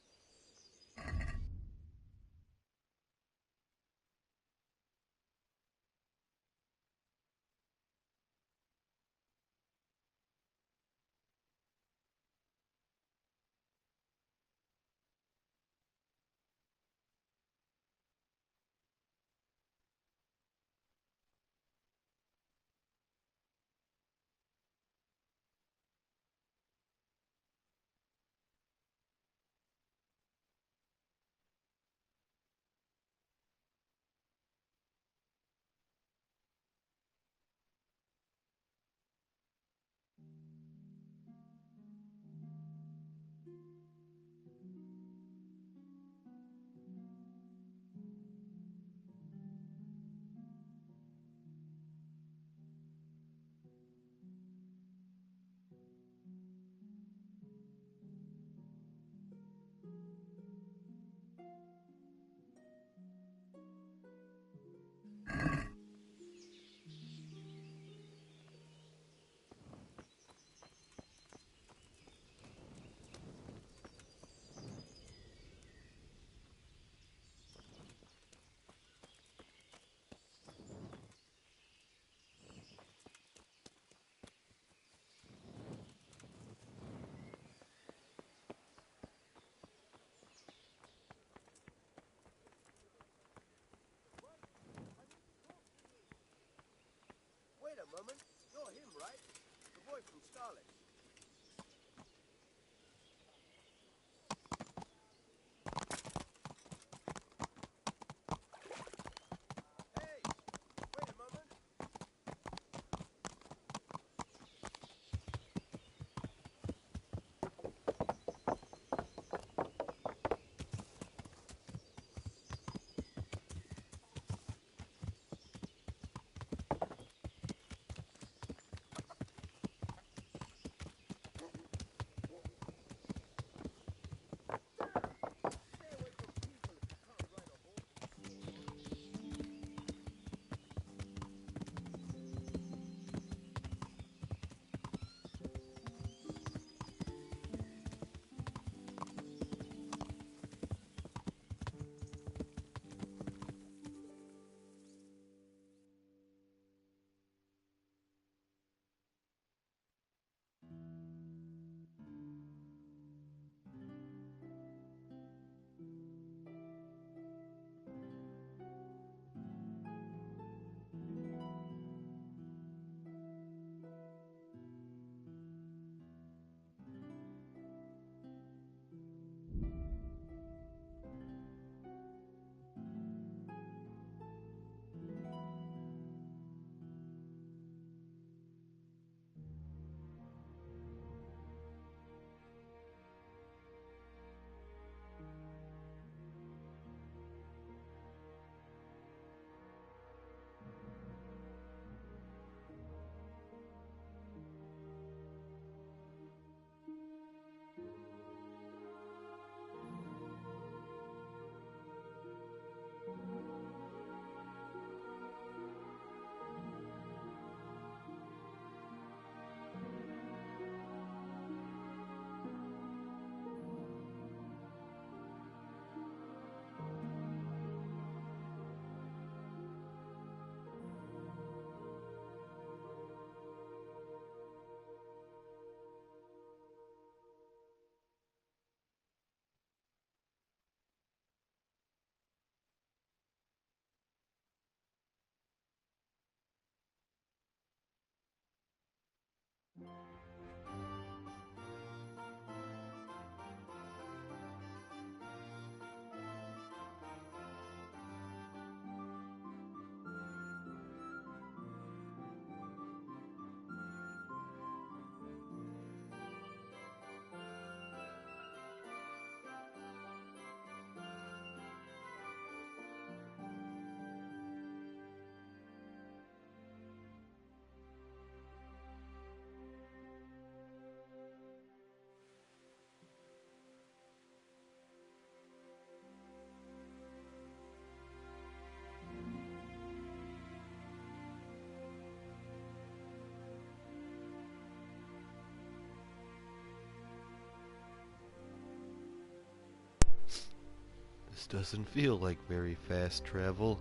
This doesn't feel like very fast travel.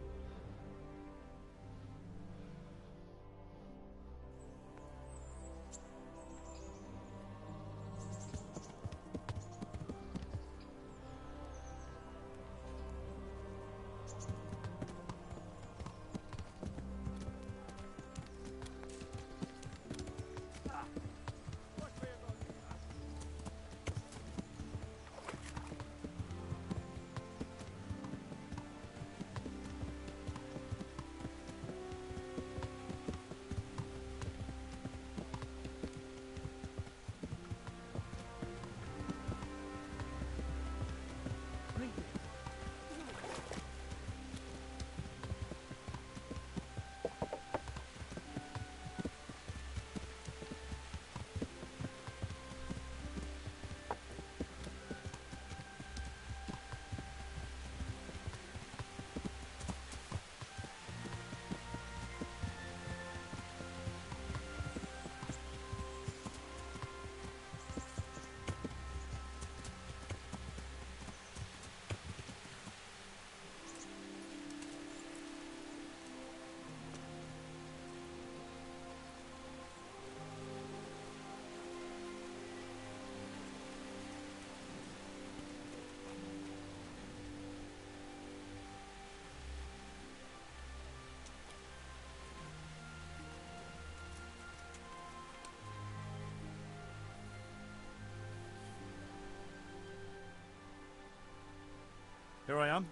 Here I am.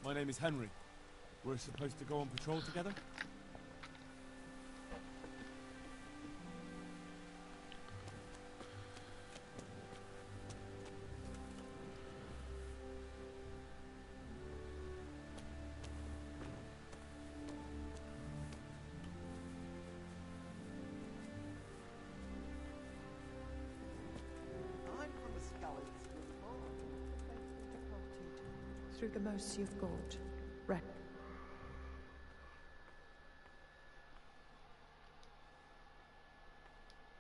My name is Henry. We're supposed to go on patrol together? I'm from the Scullies. Through the mercy of God.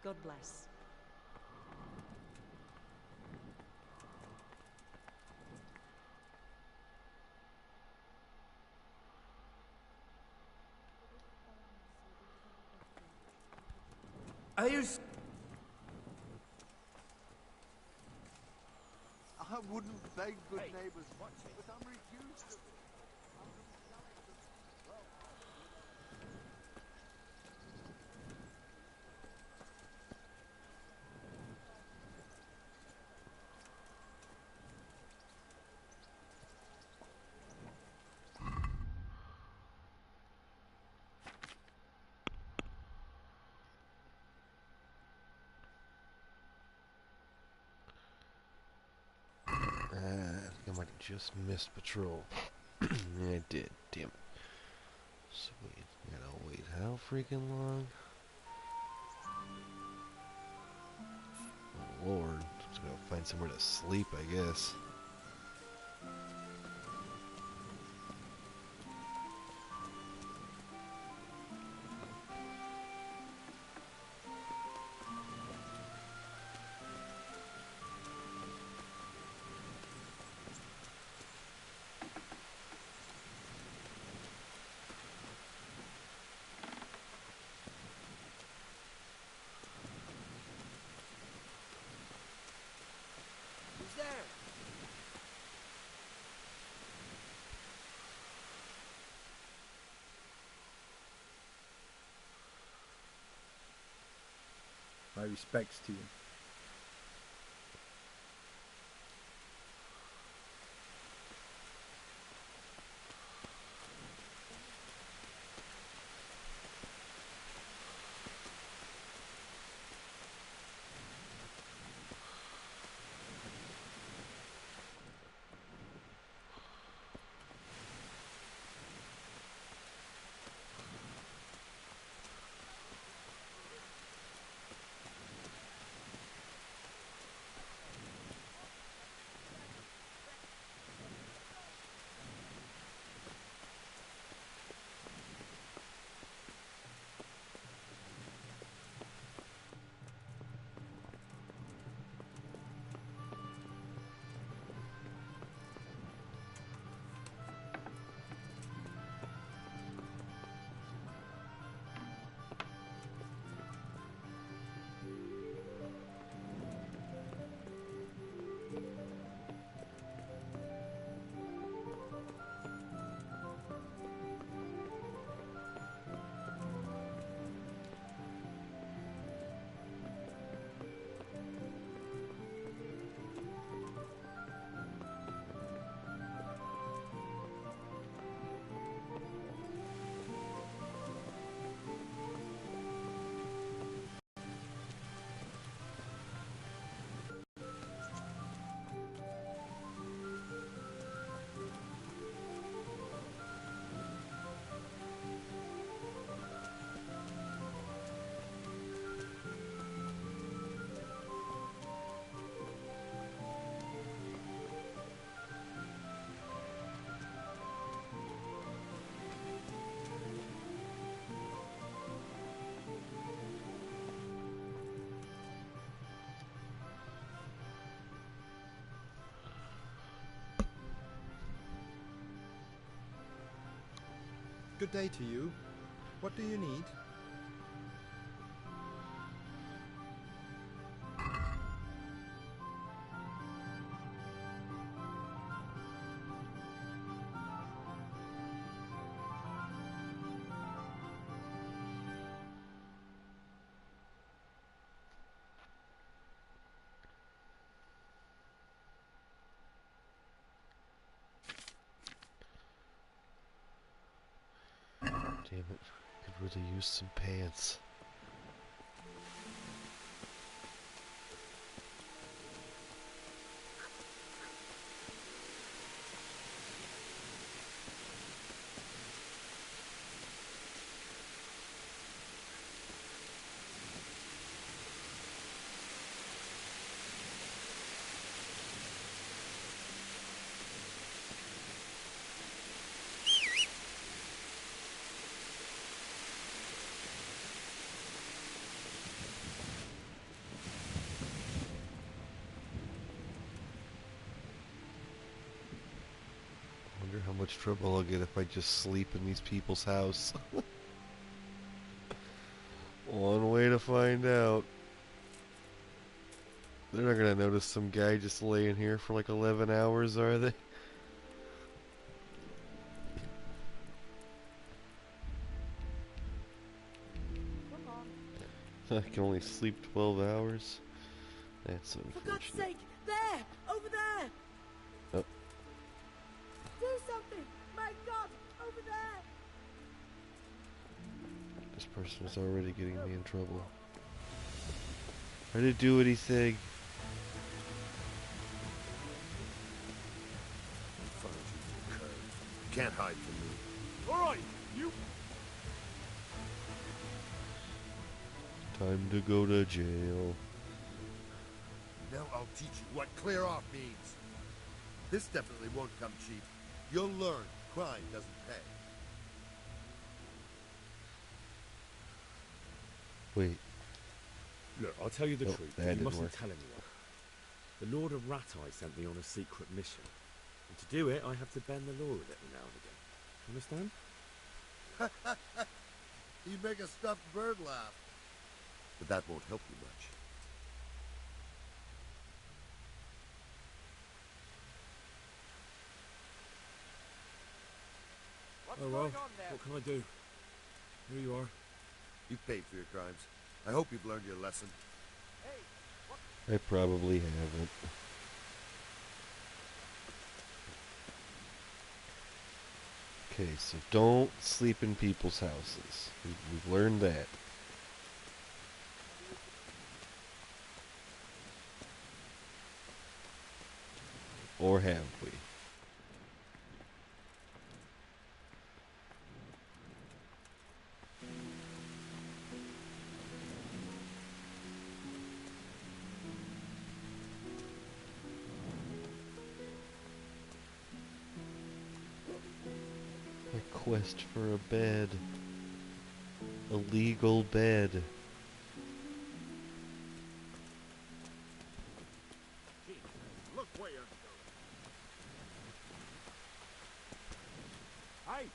God bless. Are you... I wouldn't beg good neighbours, but I'm refused to. I think I might have just missed patrol. Yeah, I did. Damn it. Sweet. Gotta wait how freaking long? Oh, Lord. Just gonna find somewhere to sleep, I guess. Who's there? My respects to you. Good day to you. What do you need? Damn it. Could really use some pants. How much trouble I'll get if I just sleep in these people's house. One way to find out. They're not gonna notice some guy just laying here for like 11 hours, are they? I can only sleep 12 hours. That's unfortunate. For God's sake! There! Over there! Oh. Do something! My God! Over there! This person is already getting me in trouble. I didn't do anything. You can't hide from me. Alright, you... Time to go to jail. Now I'll teach you what clear off means. This definitely won't come cheap. You'll learn crime doesn't pay. Wait. Look, I'll tell you the truth, that but you didn't mustn't work. tell anyone. The Lord of Rat-Eye sent me on a secret mission. And to do it, I have to bend the law a little now and again. Understand? You make a stuffed bird laugh. But that won't help you much. Oh well, what can I do? Here you are. You've paid for your crimes. I hope you've learned your lesson. I probably haven't. Okay, so don't sleep in people's houses. We've learned that. Or have we? A quest for a bed. A legal bed. Look where you're going. Hey!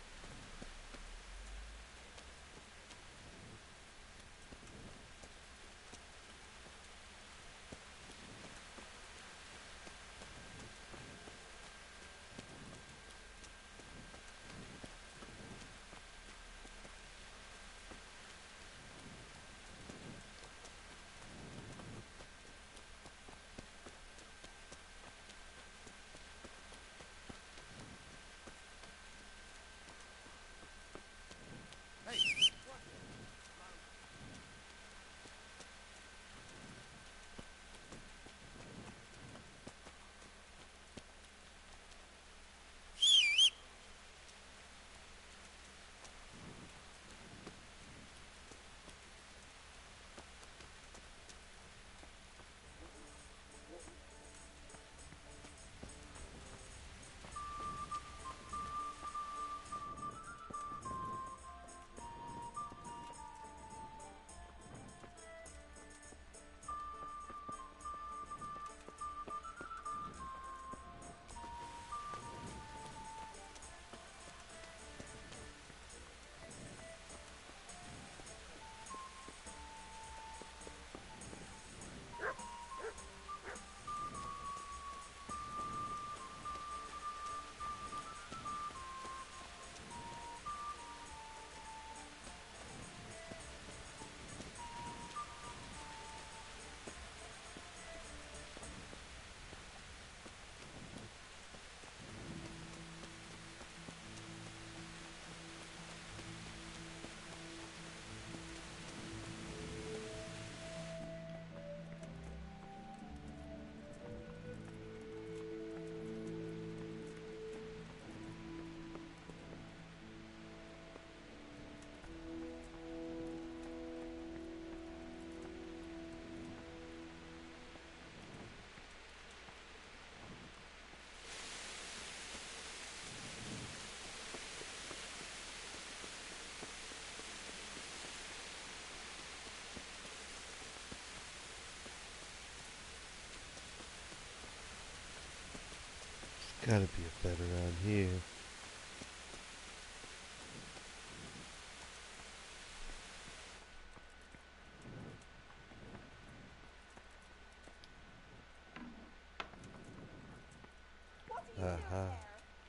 Gotta be a bed around here.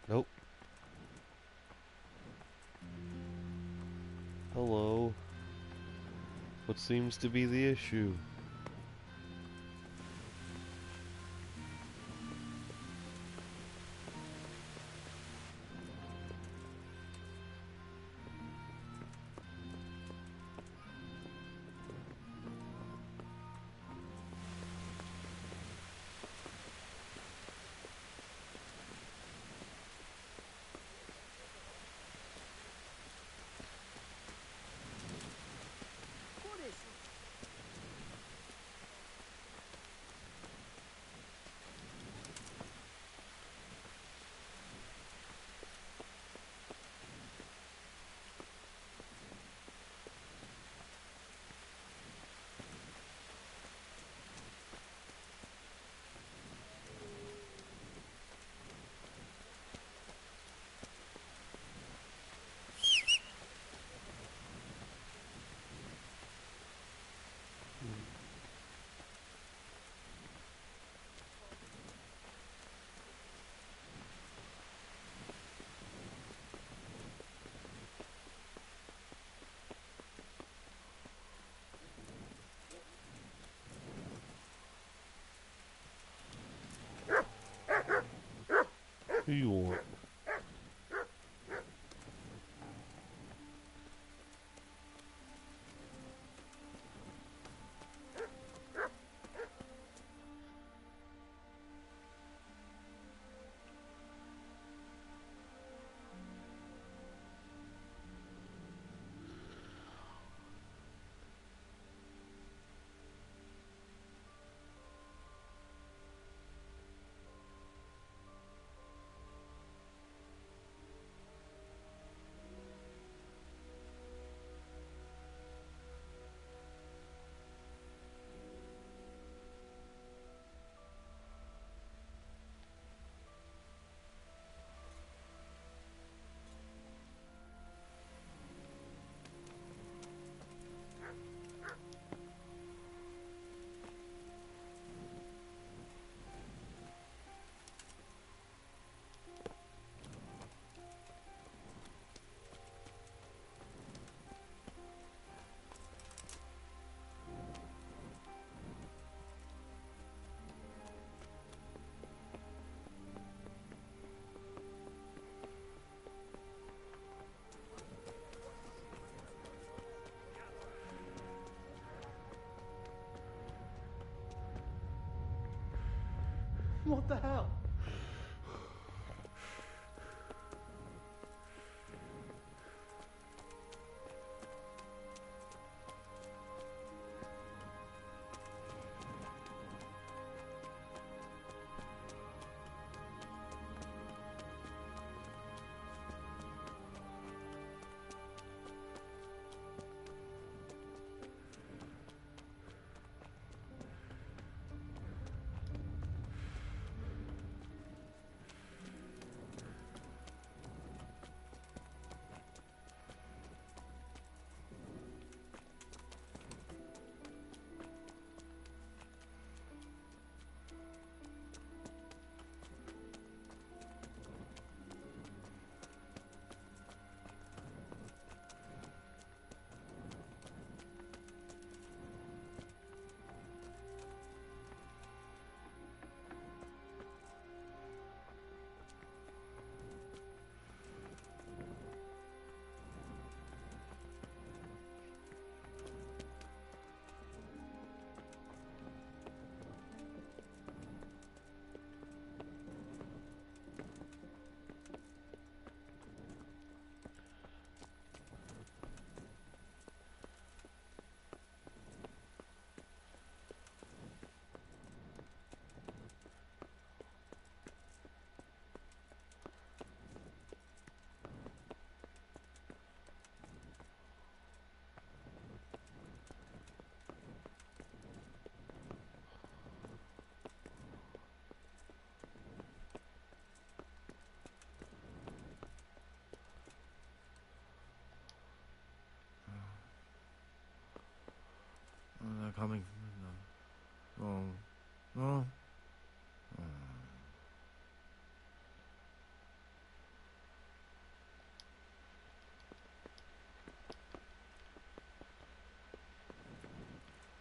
Nope. Hello. What seems to be the issue? Who you want? What the hell? coming from no. No.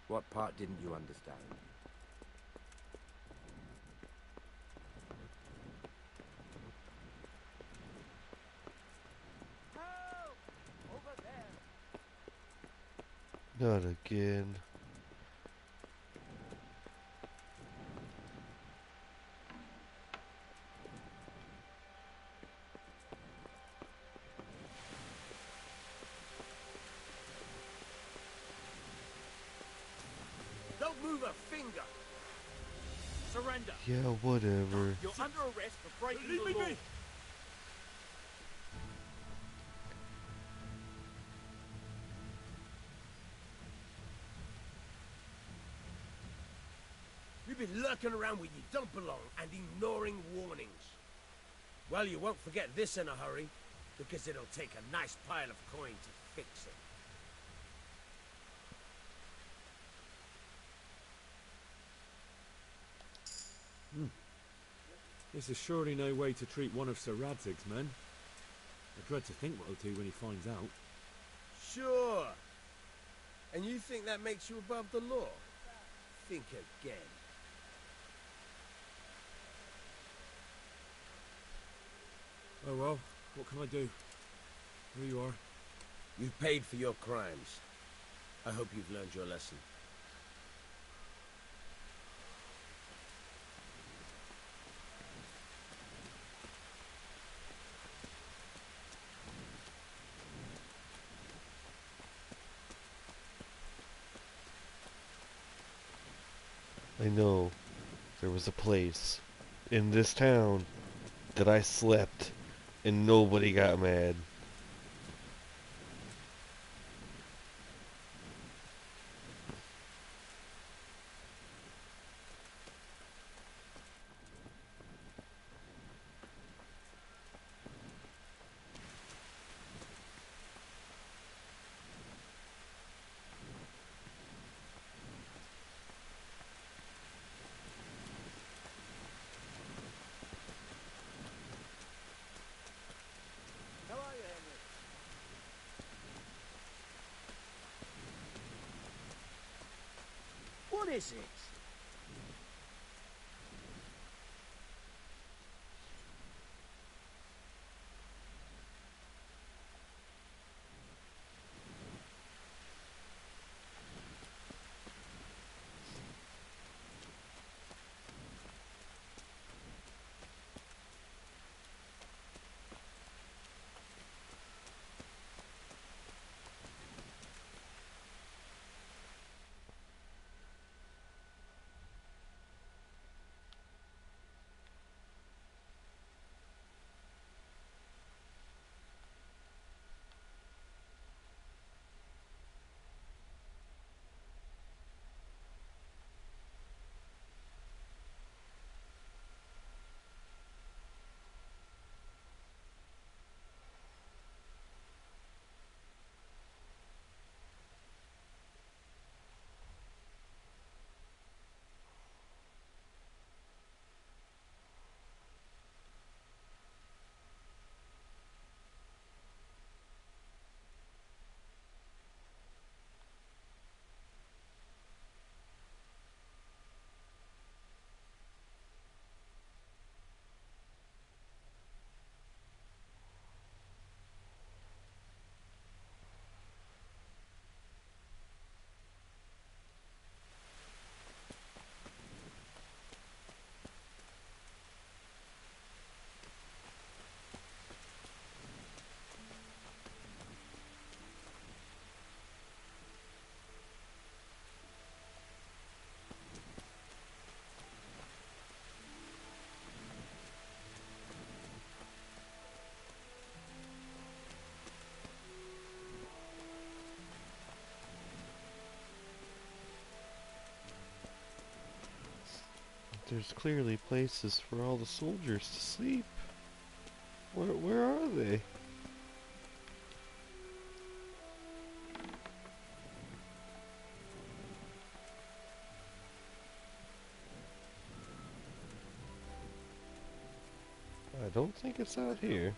What part didn't you understand? Not again. Don't move a finger. Surrender. Yeah, whatever. You're under arrest for breaking the law. You've been lurking around where you don't belong and ignoring warnings. Well, you won't forget this in a hurry, because it'll take a nice pile of coin to fix it. This is surely no way to treat one of Sir Radzig's men. I dread to think what he'll do when he finds out. Sure. And you think that makes you above the law? Think again. Oh well, what can I do? Here you are. You've paid for your crimes. I hope you've learned your lesson. I know there was a place in this town that I slept and nobody got mad. What is it? There's clearly places for all the soldiers to sleep. Where are they? I don't think it's out here.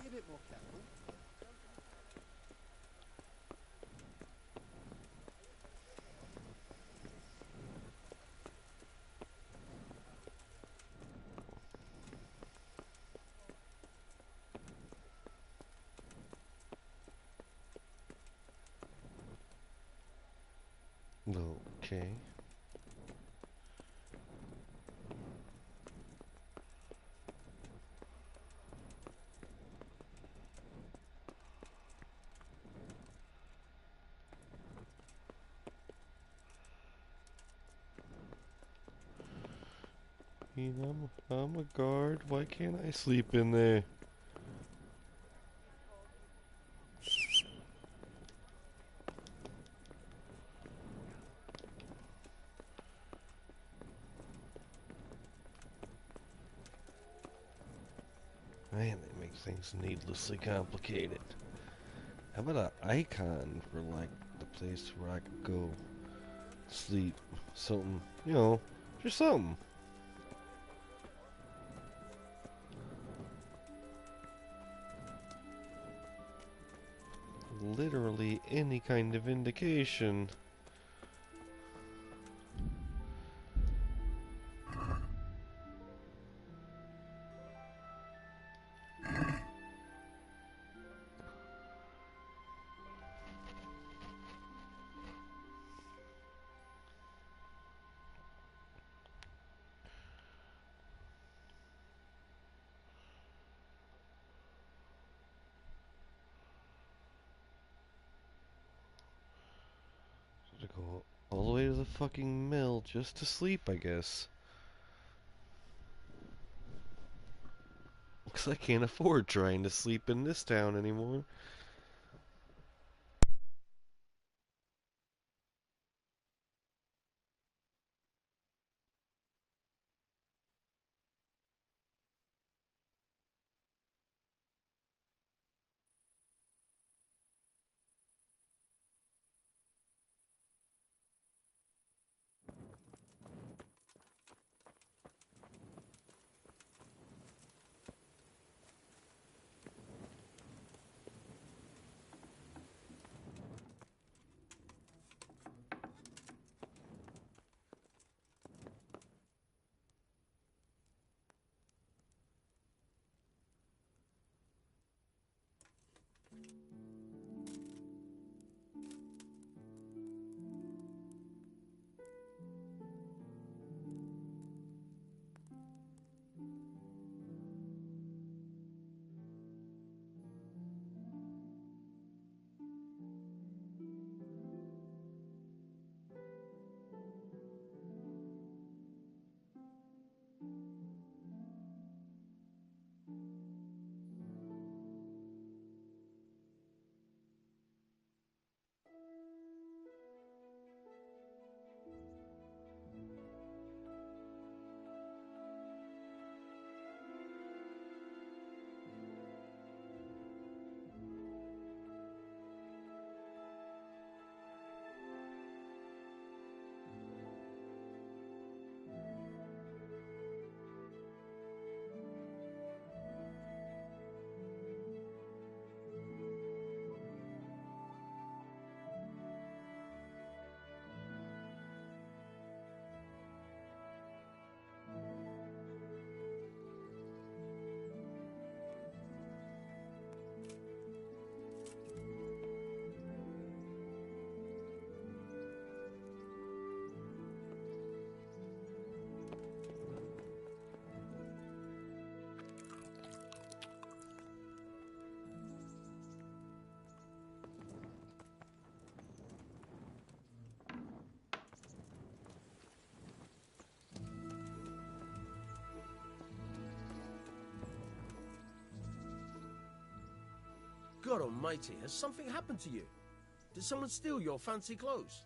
Be a bit more careful. Okay. I mean, I'm a guard. Why can't I sleep in there? Man, they make things needlessly complicated. How about an icon for, like, the place where I could go sleep? Something, you know, just something. Literally any kind of indication. To go all the way to the fucking mill just to sleep, I guess. Because I can't afford trying to sleep in this town anymore. God almighty, has something happened to you? Did someone steal your fancy clothes?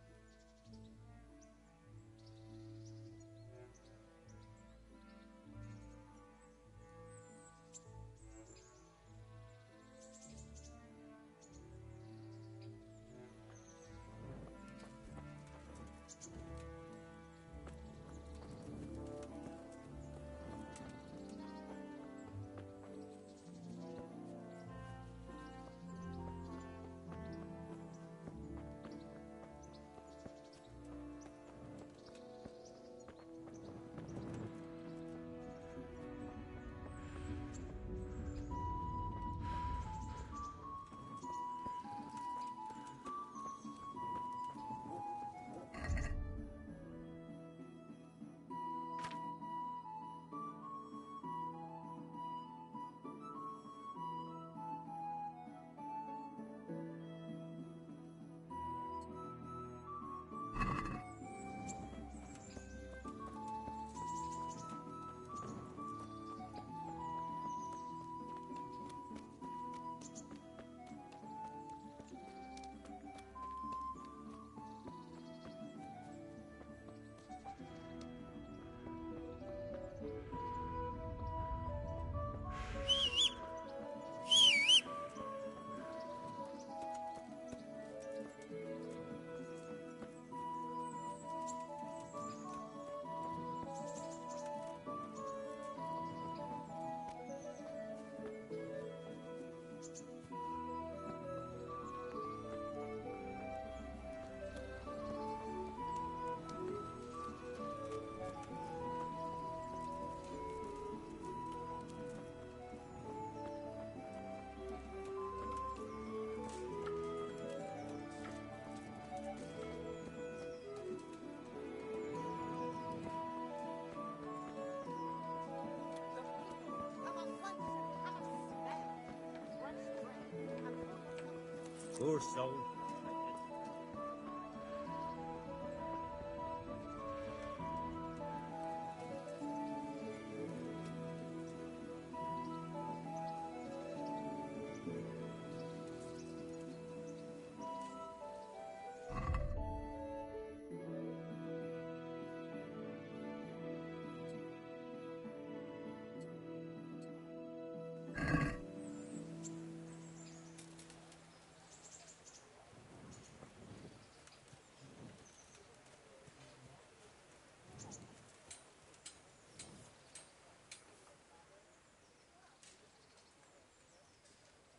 Poor soul.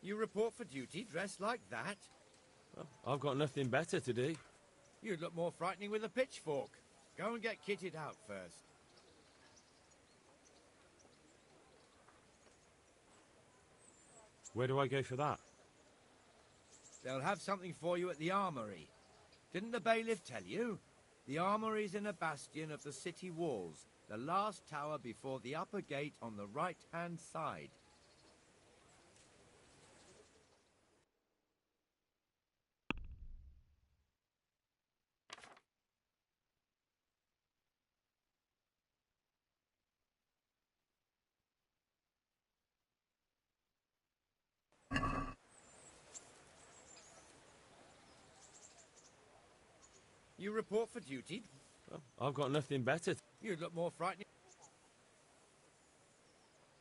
You report for duty dressed like that? Well, I've got nothing better to do. You'd look more frightening with a pitchfork. Go and get kitted out first. Where do I go for that? They'll have something for you at the armory. Didn't the bailiff tell you? The armory's in a bastion of the city walls, the last tower before the upper gate on the right-hand side. You report for duty? Well, I've got nothing better. You'd look more frightening.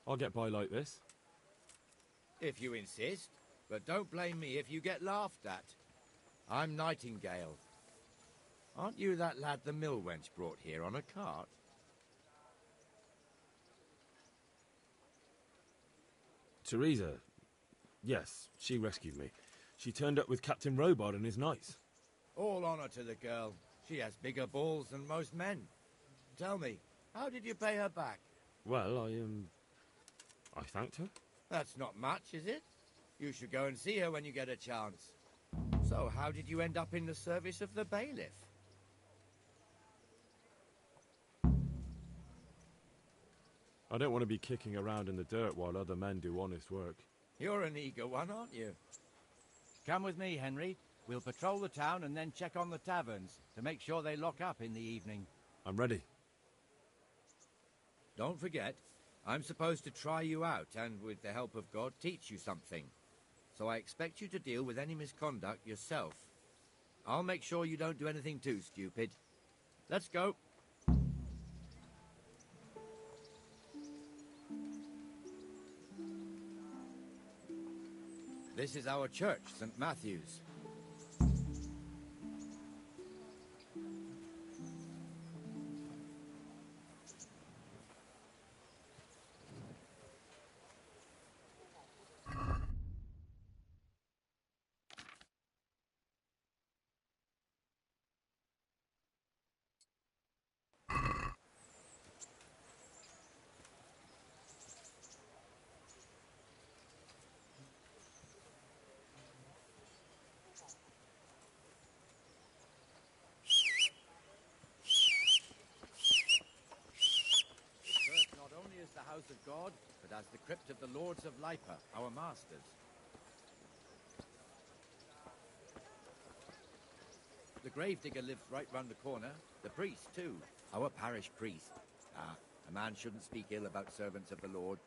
I'll get by like this. If you insist. But don't blame me if you get laughed at. I'm Nightingale. Aren't you that lad the mill wench brought here on a cart? Teresa. Yes, she rescued me. She turned up with Captain Robot and his knights. All honor to the girl. She has bigger balls than most men. Tell me, how did you pay her back? Well, I thanked her. That's not much, is it? You should go and see her when you get a chance. So, how did you end up in the service of the bailiff? I don't want to be kicking around in the dirt while other men do honest work. You're an eager one, aren't you? Come with me, Henry. We'll patrol the town and then check on the taverns to make sure they lock up in the evening. I'm ready. Don't forget, I'm supposed to try you out and, with the help of God, teach you something. so I expect you to deal with any misconduct yourself. I'll make sure you don't do anything too stupid. Let's go. This is our church, St. Matthew's. The house of God, but as the crypt of the Lords of Lipa, our masters. The gravedigger lives right round the corner. The priest, too. Our parish priest. Ah, a man shouldn't speak ill about servants of the Lord.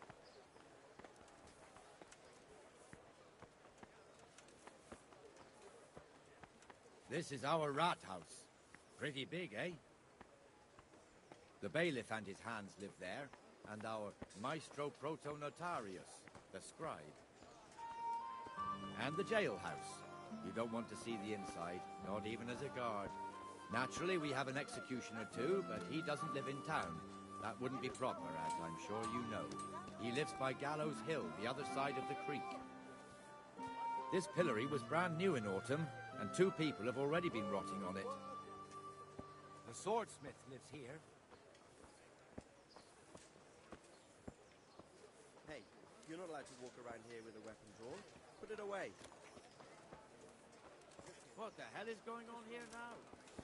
This is our rat house. Pretty big, eh? The bailiff and his hands live there, and our maestro protonotarius, the scribe. And the jailhouse. You don't want to see the inside, not even as a guard. Naturally, we have an executioner too, but he doesn't live in town. That wouldn't be proper, as I'm sure you know. He lives by Gallows Hill, the other side of the creek. This pillory was brand new in autumn, and 2 people have already been rotting on it. The swordsmith lives here. Hey, you're not allowed to walk around here with a weapon drawn. Put it away. What the hell is going on here now?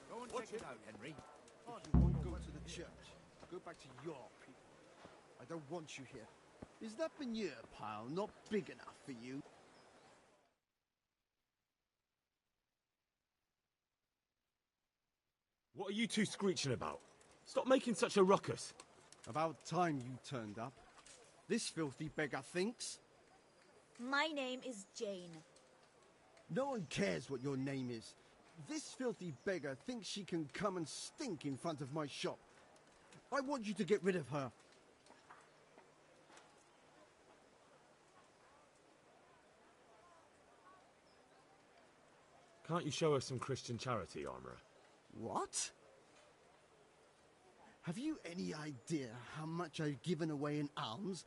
Go and check it out, Henry. If you won't go to the church, go back to your people. I don't want you here. Is that manure pile not big enough for you? What are you two screeching about? Stop making such a ruckus. About time you turned up. This filthy beggar thinks. My name is Jane. No one cares what your name is. This filthy beggar thinks she can come and stink in front of my shop. I want you to get rid of her. Can't you show us some Christian charity, Armourer? What? Have you any idea how much I've given away in alms,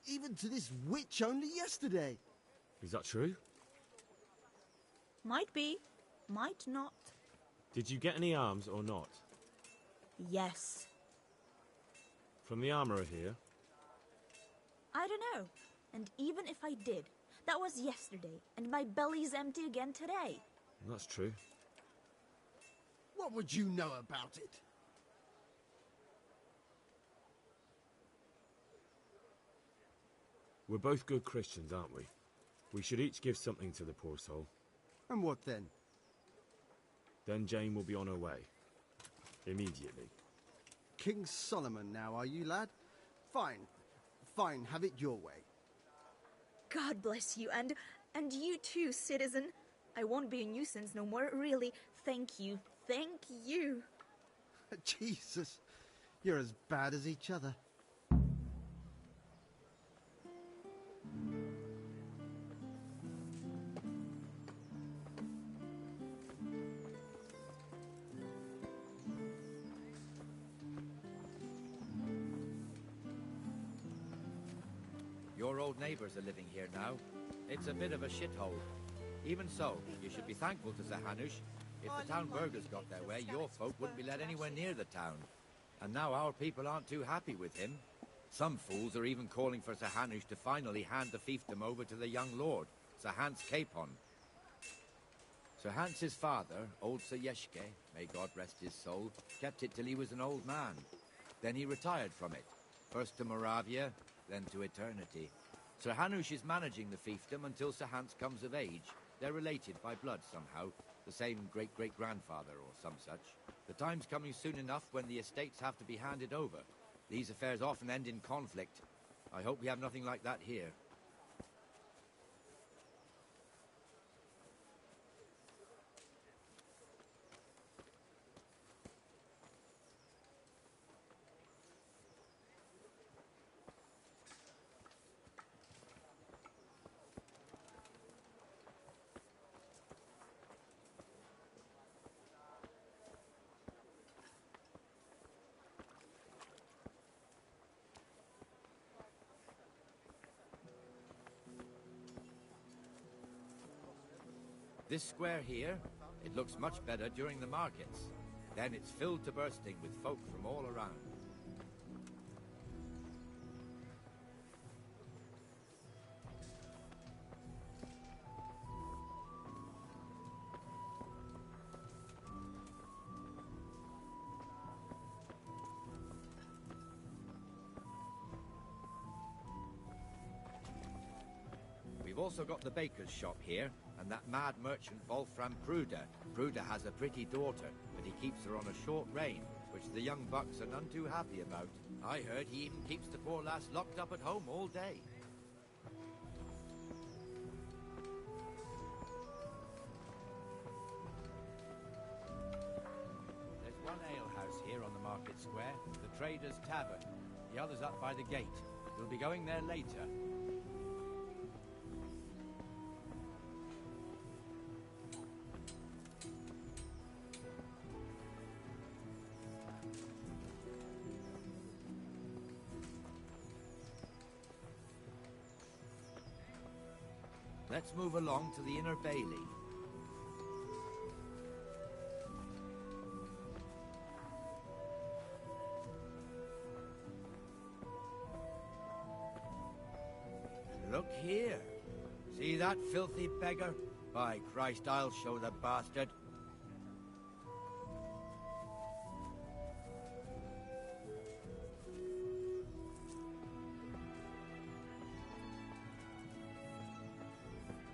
even to this witch only yesterday? Is that true? Might be, might not. Did you get any alms or not? Yes. From the Armourer here? I don't know. And even if I did, that was yesterday, and my belly's empty again today. That's true. What would you know about it? We're both good Christians, aren't we? We should each give something to the poor soul. And what then? Then Jane will be on her way. Immediately. King Solomon now, are you, lad? Fine. Fine, have it your way. God bless you, and you too, citizen. I won't be a nuisance no more, really. Thank you. Thank you. Jesus, you're as bad as each other. Your old neighbours are living here now. It's a bit of a shithole. Even so, you should be thankful to Sir Hanush. If the town burghers got their way, your folk wouldn't be let anywhere near the town. And now our people aren't too happy with him. Some fools are even calling for Sir Hanush to finally hand the fiefdom over to the young lord, Sir Hans Capon. Sir Hans's father, old Sir Yeshke, may God rest his soul, kept it till he was an old man. Then he retired from it, first to Moravia, then to eternity. Sir Hanush is managing the fiefdom until Sir Hans comes of age. They're related by blood somehow, the same great-great-grandfather or some such. The time's coming soon enough when the estates have to be handed over. These affairs often end in conflict. I hope we have nothing like that here. This square here, it looks much better during the markets. Then it's filled to bursting with folk from all around. We've also got the baker's shop here, and that mad merchant Wolfram Pruder. Pruder has a pretty daughter, but he keeps her on a short rein, which the young bucks are none too happy about. I heard he even keeps the poor lass locked up at home all day. There's one alehouse here on the market square, the Trader's Tavern. The other's up by the gate. We'll be going there later. Let's move along to the Inner Bailey. Look here. See that filthy beggar? By Christ, I'll show the bastard.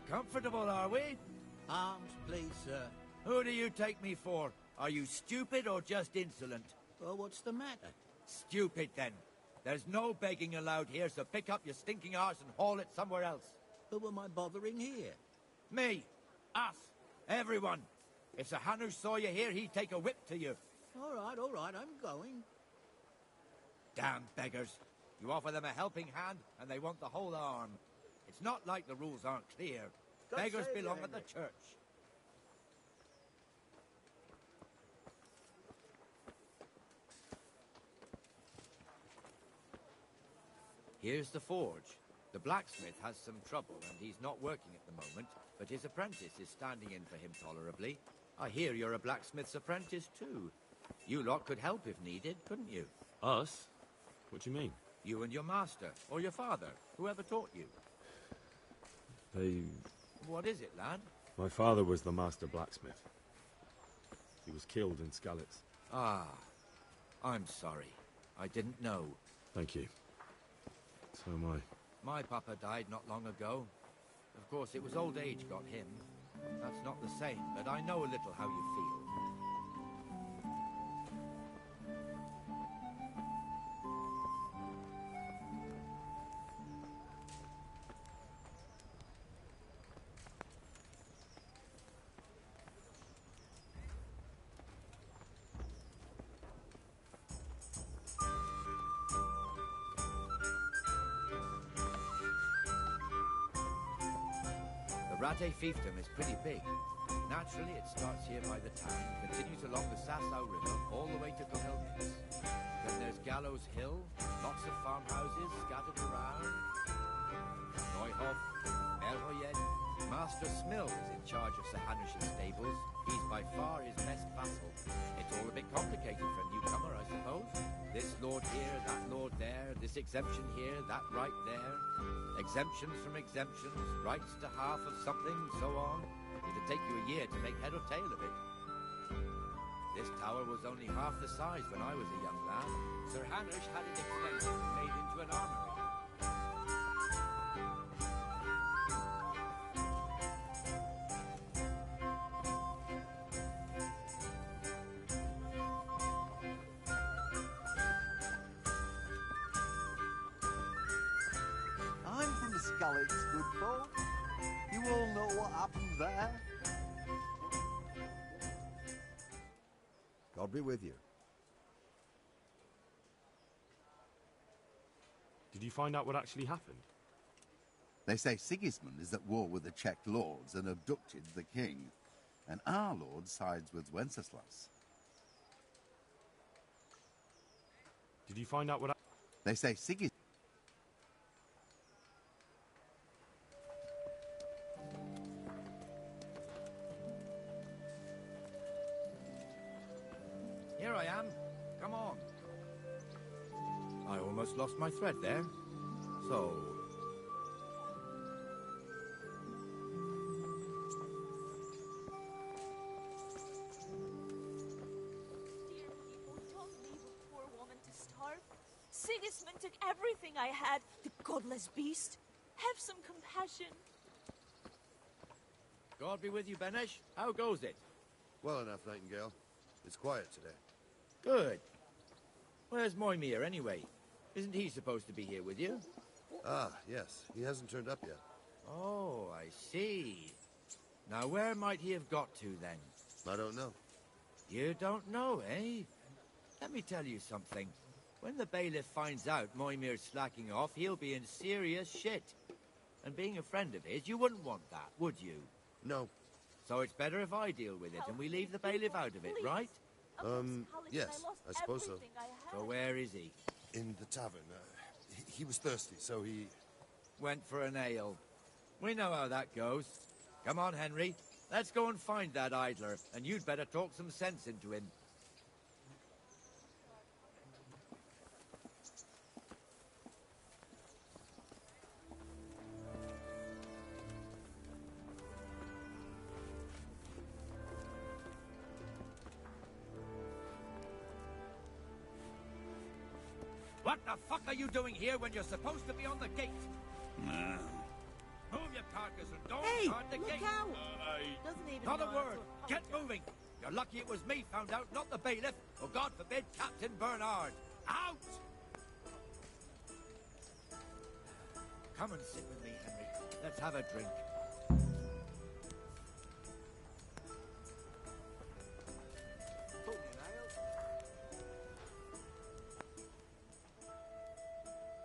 Comfortable, are we? Arms, please, sir. Who do you take me for? Are you stupid or just insolent? Well, what's the matter? Stupid, then. There's no begging allowed here, so pick up your stinking arse and haul it somewhere else. Who am I bothering here? Me. Us. Everyone. If Sir Hanush saw you here, he'd take a whip to you. All right, I'm going. Damn beggars. You offer them a helping hand, and they want the whole arm. It's not like the rules aren't clear. Beggars belong at the church. Here's the forge. The blacksmith has some trouble, and he's not working at the moment, but his apprentice is standing in for him tolerably. I hear you're a blacksmith's apprentice, too. You lot could help if needed, couldn't you? Us? What do you mean? You and your master, or your father, whoever taught you. What is it, lad? My father was the master blacksmith. He was killed in Skalitz. Ah, I'm sorry. I didn't know. Thank you. So am I. My papa died not long ago. Of course, it was old age got him. That's not the same, but I know a little how you feel. Rate Fiefdom is pretty big. Naturally, it starts here by the town, continues along the Sassau River, all the way to Kohelnitz. Then there's Gallows Hill, lots of farmhouses scattered around. Neuhof, Erhoyed. Master Smill is in charge of Sir Hanush's stables. He's by far his best vassal. It's all a bit complicated for a newcomer, I suppose. This lord here, that lord there, this exemption here, that right there. Exemptions from exemptions, rights to half of something, so on. It'd take you a year to make head or tail of it. This tower was only half the size when I was a young lad. Sir Hanush had it extended and made into an armory. Skalitz, good folk. You all know what happened there? God be with you. Did you find out what actually happened? They say Sigismund is at war with the Czech lords and abducted the king. And our lord sides with Wenceslas. Did you find out what... They say Sigismund... almost lost my thread there. So... Dear people, don't leave a poor woman to starve. Sigismund took everything I had, the godless beast. Have some compassion. God be with you, Benesh. How goes it? Well enough, Nightingale. It's quiet today. Good. Where's Moimir, anyway? Isn't he supposed to be here with you? Ah, yes. He hasn't turned up yet. Oh, I see. Now, where might he have got to, then? I don't know. You don't know, eh? Let me tell you something. When the bailiff finds out Moimir's slacking off, he'll be in serious shit. And being a friend of his, you wouldn't want that, would you? No. So it's better if I deal with it and we leave the bailiff out of it, right? Yes, I suppose so. So where is he? In the tavern. He was thirsty, so he... Went for an ale. We know how that goes. Come on, Henry. Let's go and find that idler, and you'd better talk some sense into him. What the fuck are you doing here when you're supposed to be on the gate? Move your carcass and don't guard the gate. Out. Doesn't even Not a know word. Get moving. You're lucky it was me found out, not the bailiff, or God forbid, Captain Bernard. Out! Come and sit with me, Henry. Let's have a drink.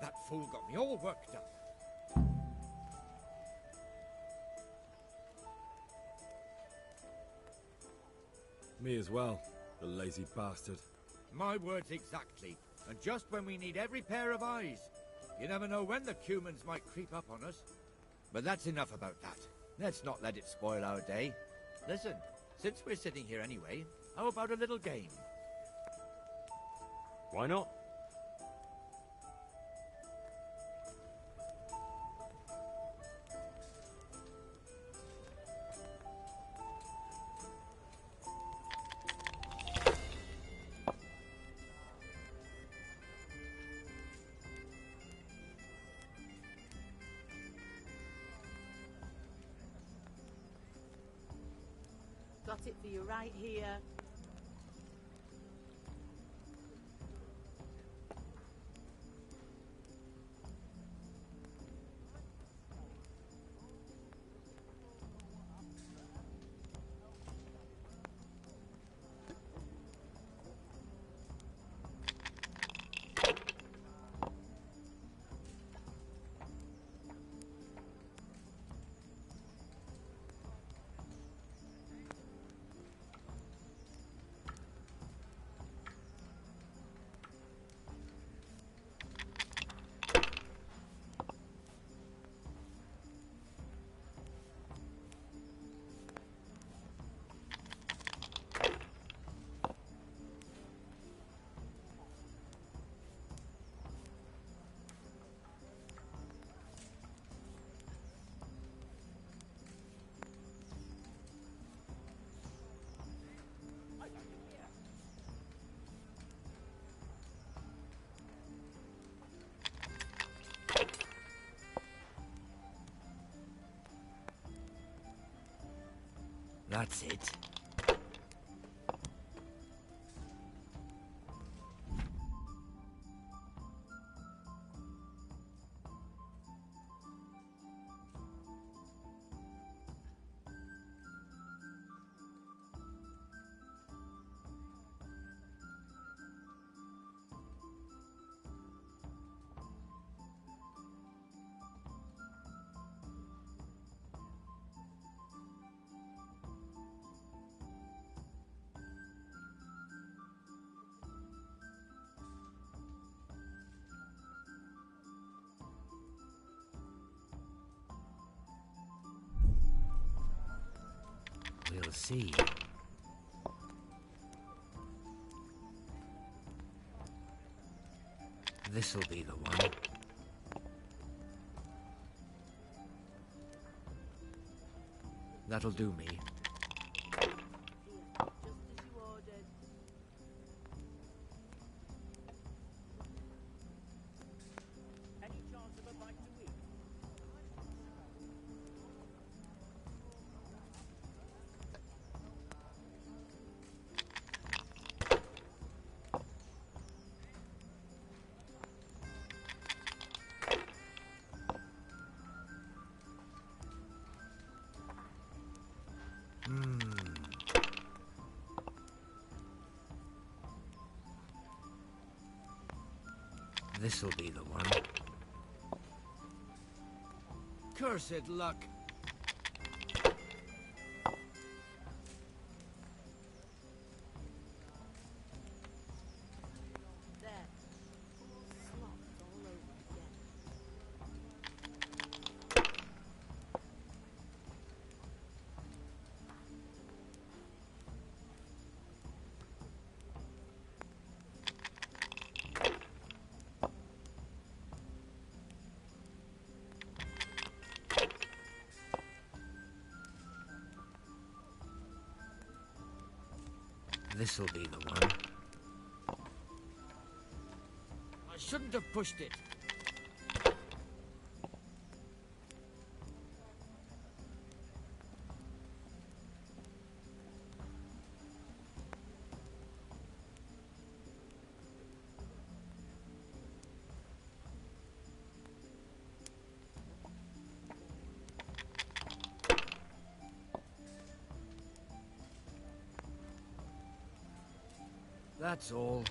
That fool got me all worked up. Me as well, the lazy bastard. My words exactly. And just when we need every pair of eyes. You never know when the Cumans might creep up on us. But that's enough about that. Let's not let it spoil our day. Listen, since we're sitting here anyway, how about a little game? Why not? Got it for you right here. That's it. We'll see. This'll be the one. That'll do me. Just as you ordered. Any chance of a bite to eat? This'll be the one. Cursed luck. There. Slopped all over again. This'll be the one. I shouldn't have pushed it. That's all.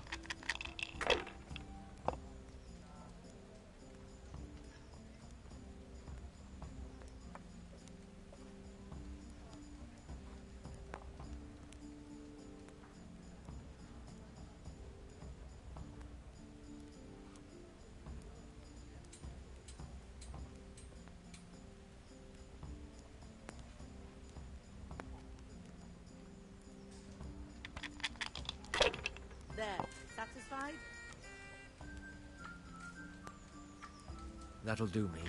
There. Satisfied? That'll do me.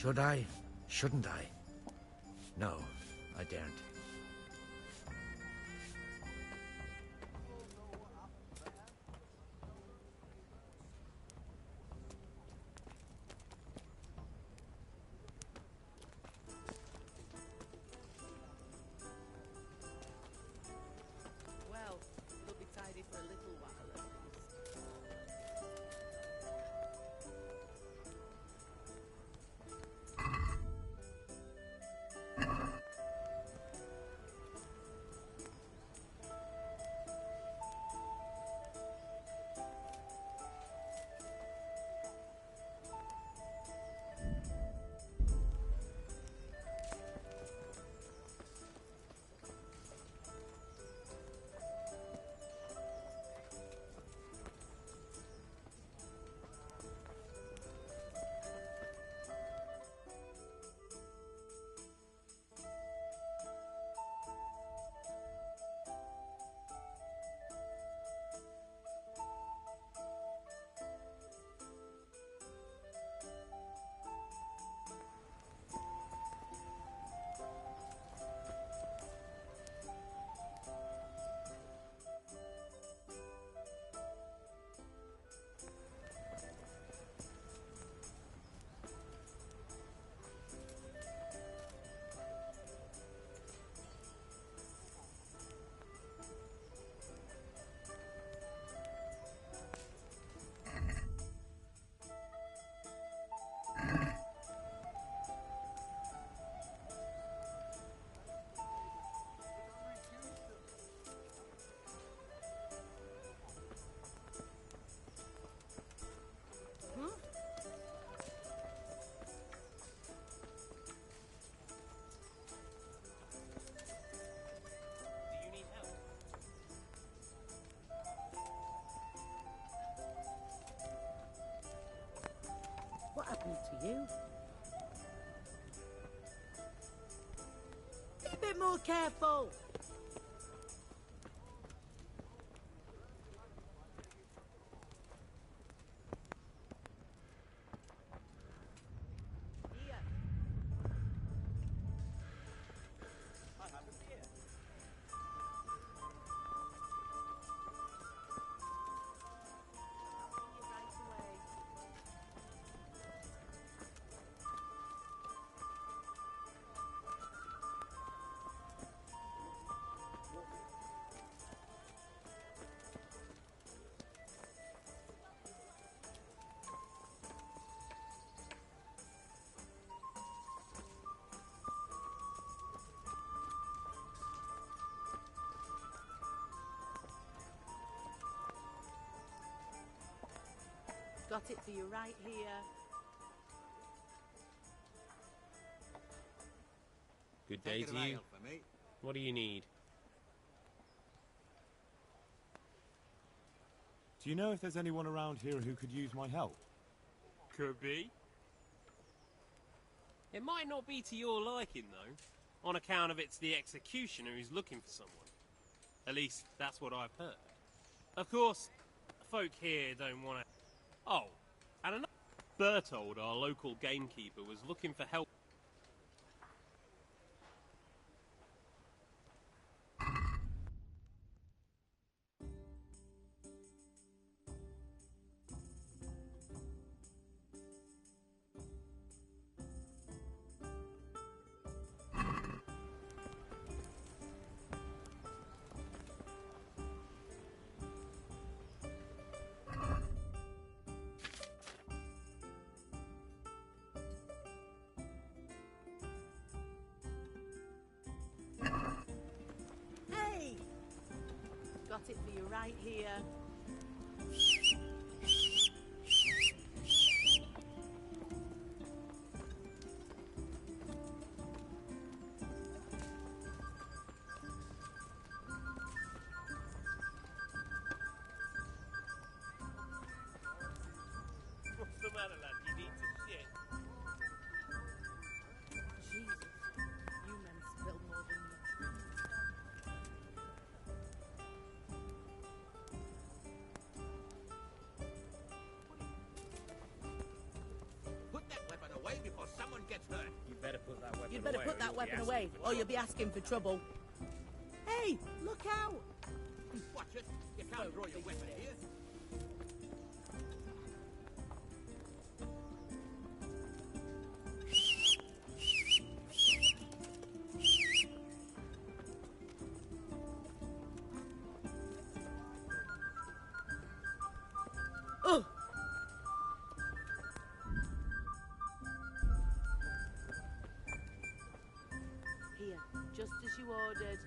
Should I? Shouldn't I? No, I daren't. Well, it'll be tidy for a little while at least. you. Be a bit more careful. Got it for you right here. Good day to you. What do you need? Do you know if there's anyone around here who could use my help? Could be. It might not be to your liking, though, on account of it's the executioner who's looking for someone. At least, that's what I've heard. Of course, folk here don't want to... Oh, and another... Bertold, our local gamekeeper, was looking for help. Hey! Got it for you right here. What's the matter, lad? You need to shit. Jesus, you men spill more than you drink. Put that weapon away before someone gets hurt. You better put that weapon away. You'd better put that weapon away, or you'll be asking for trouble. Hey, look out! Watch it. You can't draw your weapon here. Oh! Here, just as you ordered.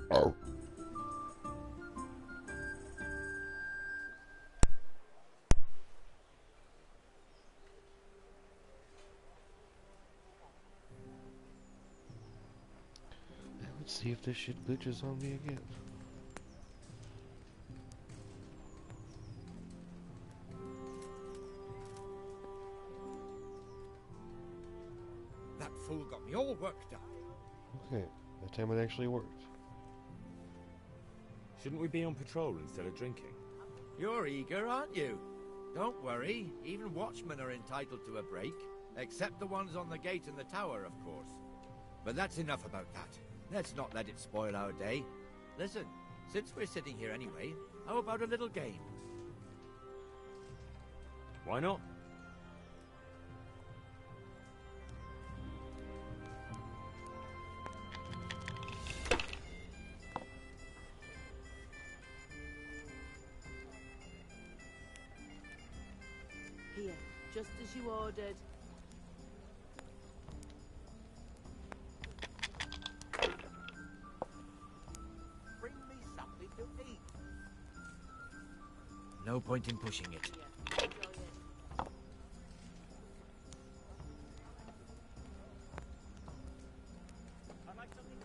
Oh. Let's see if this shit glitches on me again. That fool got me all worked up. Okay, that time it actually worked. Shouldn't we be on patrol instead of drinking? You're eager, aren't you? Don't worry, even watchmen are entitled to a break. Except the ones on the gate and the tower, of course. But that's enough about that. Let's not let it spoil our day. Listen, since we're sitting here anyway, how about a little game? Why not? just as you ordered. Bring me something to eat. No point in pushing it. Enjoy it. I'd like something.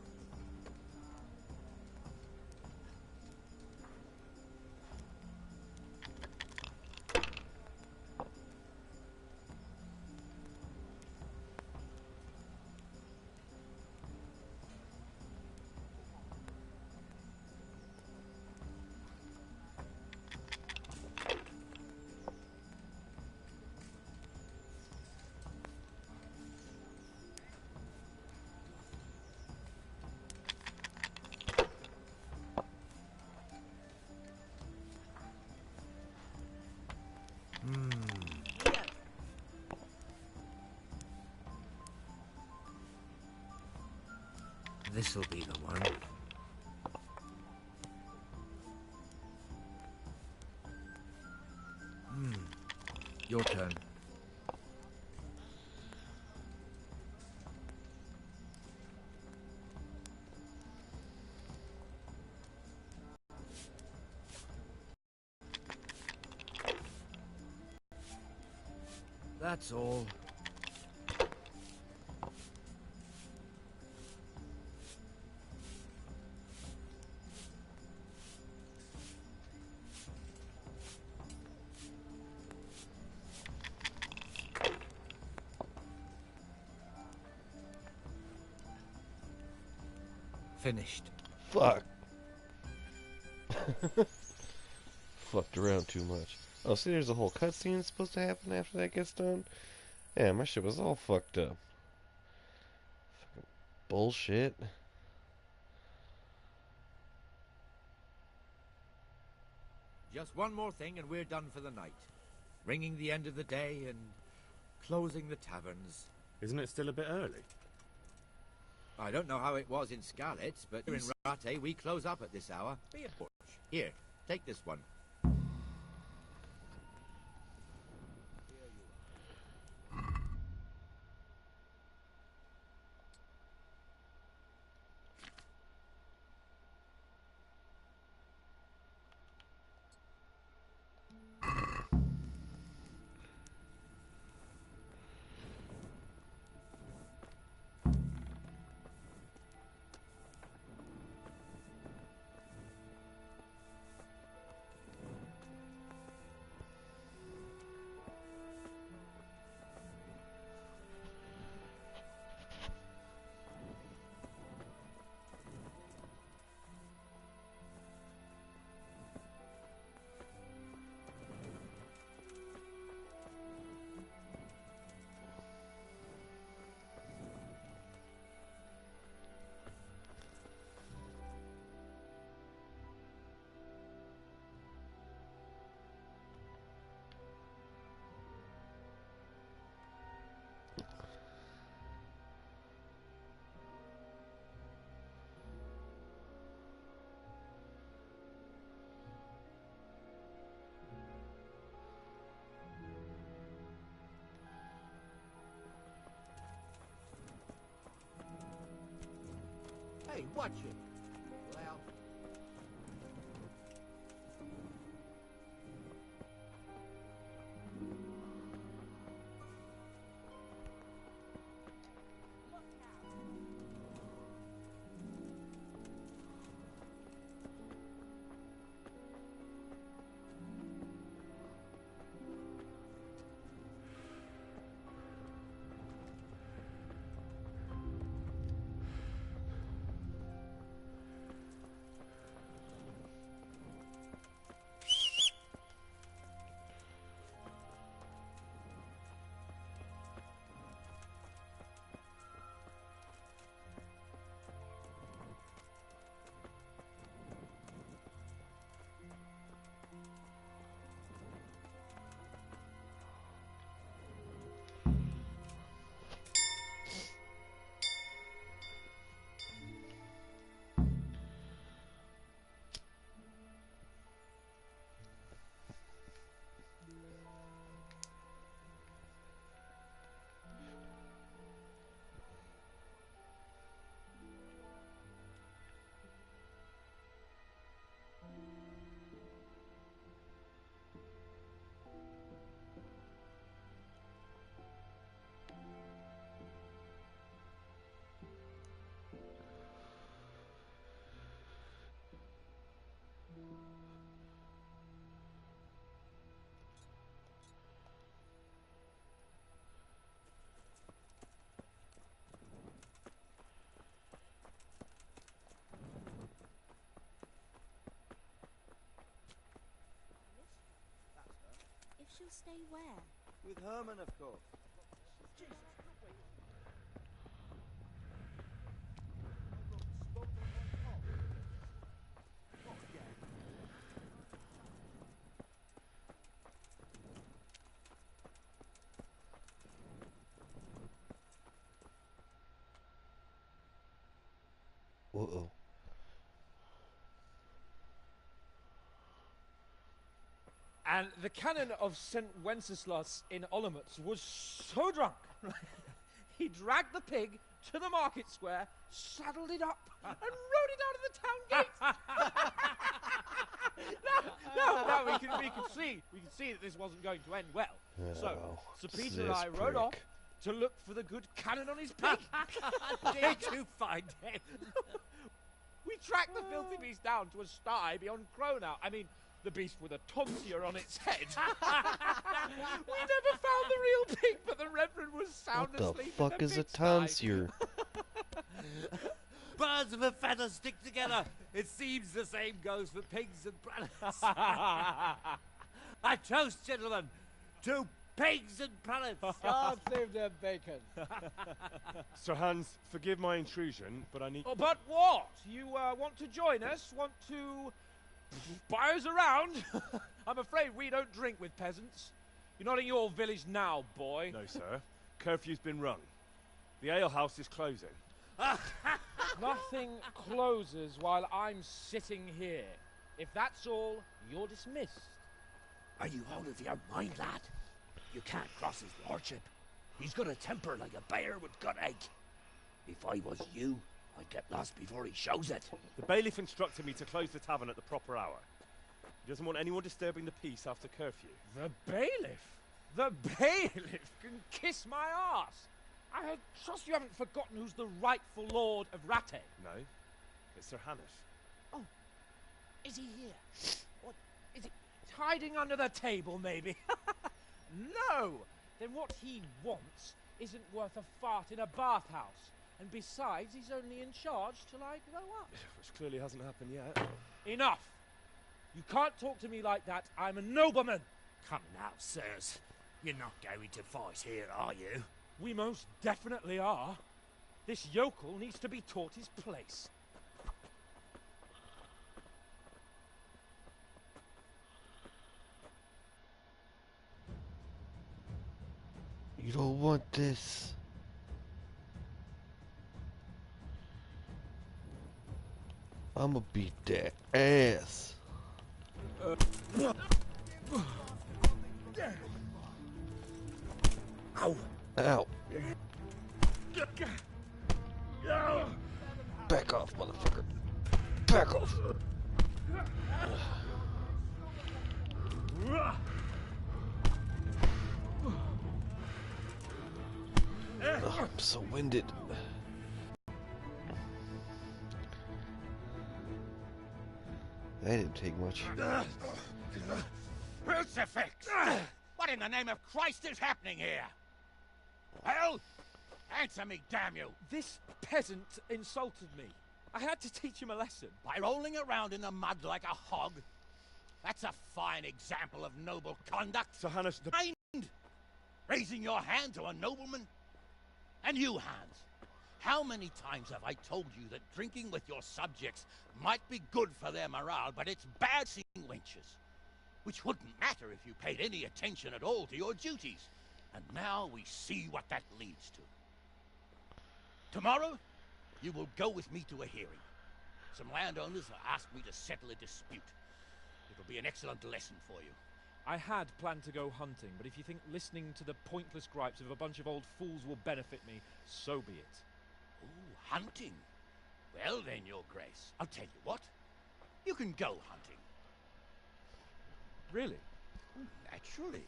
This'll be the one. Your turn. That's all. Finished. Fuck. Fucked around too much. Oh, see, there's a whole cutscene supposed to happen after that gets done? Yeah, my shit was all fucked up. Fucking bullshit. Just one more thing and we're done for the night. Ringing the end of the day and closing the taverns. Isn't it still a bit early? I don't know how it was in Scarlet, but here in Rate we close up at this hour. Be a butch. Here, take this one. Hey, watch it. Well. stay where? With Herman, of course. Jesus. Uh-oh. And the canon of St. Wenceslas in Olomouc was so drunk, he dragged the pig to the market square, saddled it up, and rode it out of the town gate. no, we can see that this wasn't going to end well. So, Sir Peter and I rode off to look for the good canon on his pig. Did you find him? We tracked the filthy beast down to a sty beyond Cronau. I mean, the beast with a tonsure on its head. We never found the real pig, but the Reverend was sound What the asleep fuck in is a pigsty. tonsure? Birds of a feather stick together. It seems the same goes for pigs and prelates. I toast, gentlemen, to pigs and prelates. God save their bacon. Sir Hans, forgive my intrusion, but I need... Oh, but what? You want to join us? Want to buy us around? I'm afraid we don't drink with peasants. You're not in your village now, boy. No, sir. Curfew's been rung. The alehouse is closing. Nothing closes while I'm sitting here. If that's all, you're dismissed. Are you out of your mind, lad? You can't cross his lordship. He's got a temper like a bear with gut ache. If I was you, I'd get lost before he shows it. The bailiff instructed me to close the tavern at the proper hour. He doesn't want anyone disturbing the peace after curfew. The bailiff? The bailiff can kiss my arse. I trust you haven't forgotten who's the rightful lord of Rattay. No, it's Sir Hannes. Oh, is he here? What, is he hiding under the table, maybe? No! Then what he wants isn't worth a fart in a bathhouse. And besides, he's only in charge till I grow up. Which clearly hasn't happened yet. Enough! You can't talk to me like that. I'm a nobleman. Come now, sirs. You're not going to fight here, are you? We most definitely are. This yokel needs to be taught his place. You don't want this. I'ma beat that ass. Ow! Ow. Back off, motherfucker. Back off. Oh, I'm so winded. That didn't take much. Crucifix! What in the name of Christ is happening here? Well, answer me, damn you! This peasant insulted me. I had to teach him a lesson. By rolling around in the mud like a hog? That's a fine example of noble conduct. Sir Hannes, the... Mind! Raising your hand to a nobleman? And you, Hans, how many times have I told you that drinking with your subjects might be good for their morale, but it's bad seeing wenches? Which wouldn't matter if you paid any attention at all to your duties. And now we see what that leads to. Tomorrow, you will go with me to a hearing. Some landowners have asked me to settle a dispute. It'll be an excellent lesson for you. I had planned to go hunting, but if you think listening to the pointless gripes of a bunch of old fools will benefit me, so be it. Ooh, hunting? Well then, Your Grace, I'll tell you what. You can go hunting. Really? Naturally.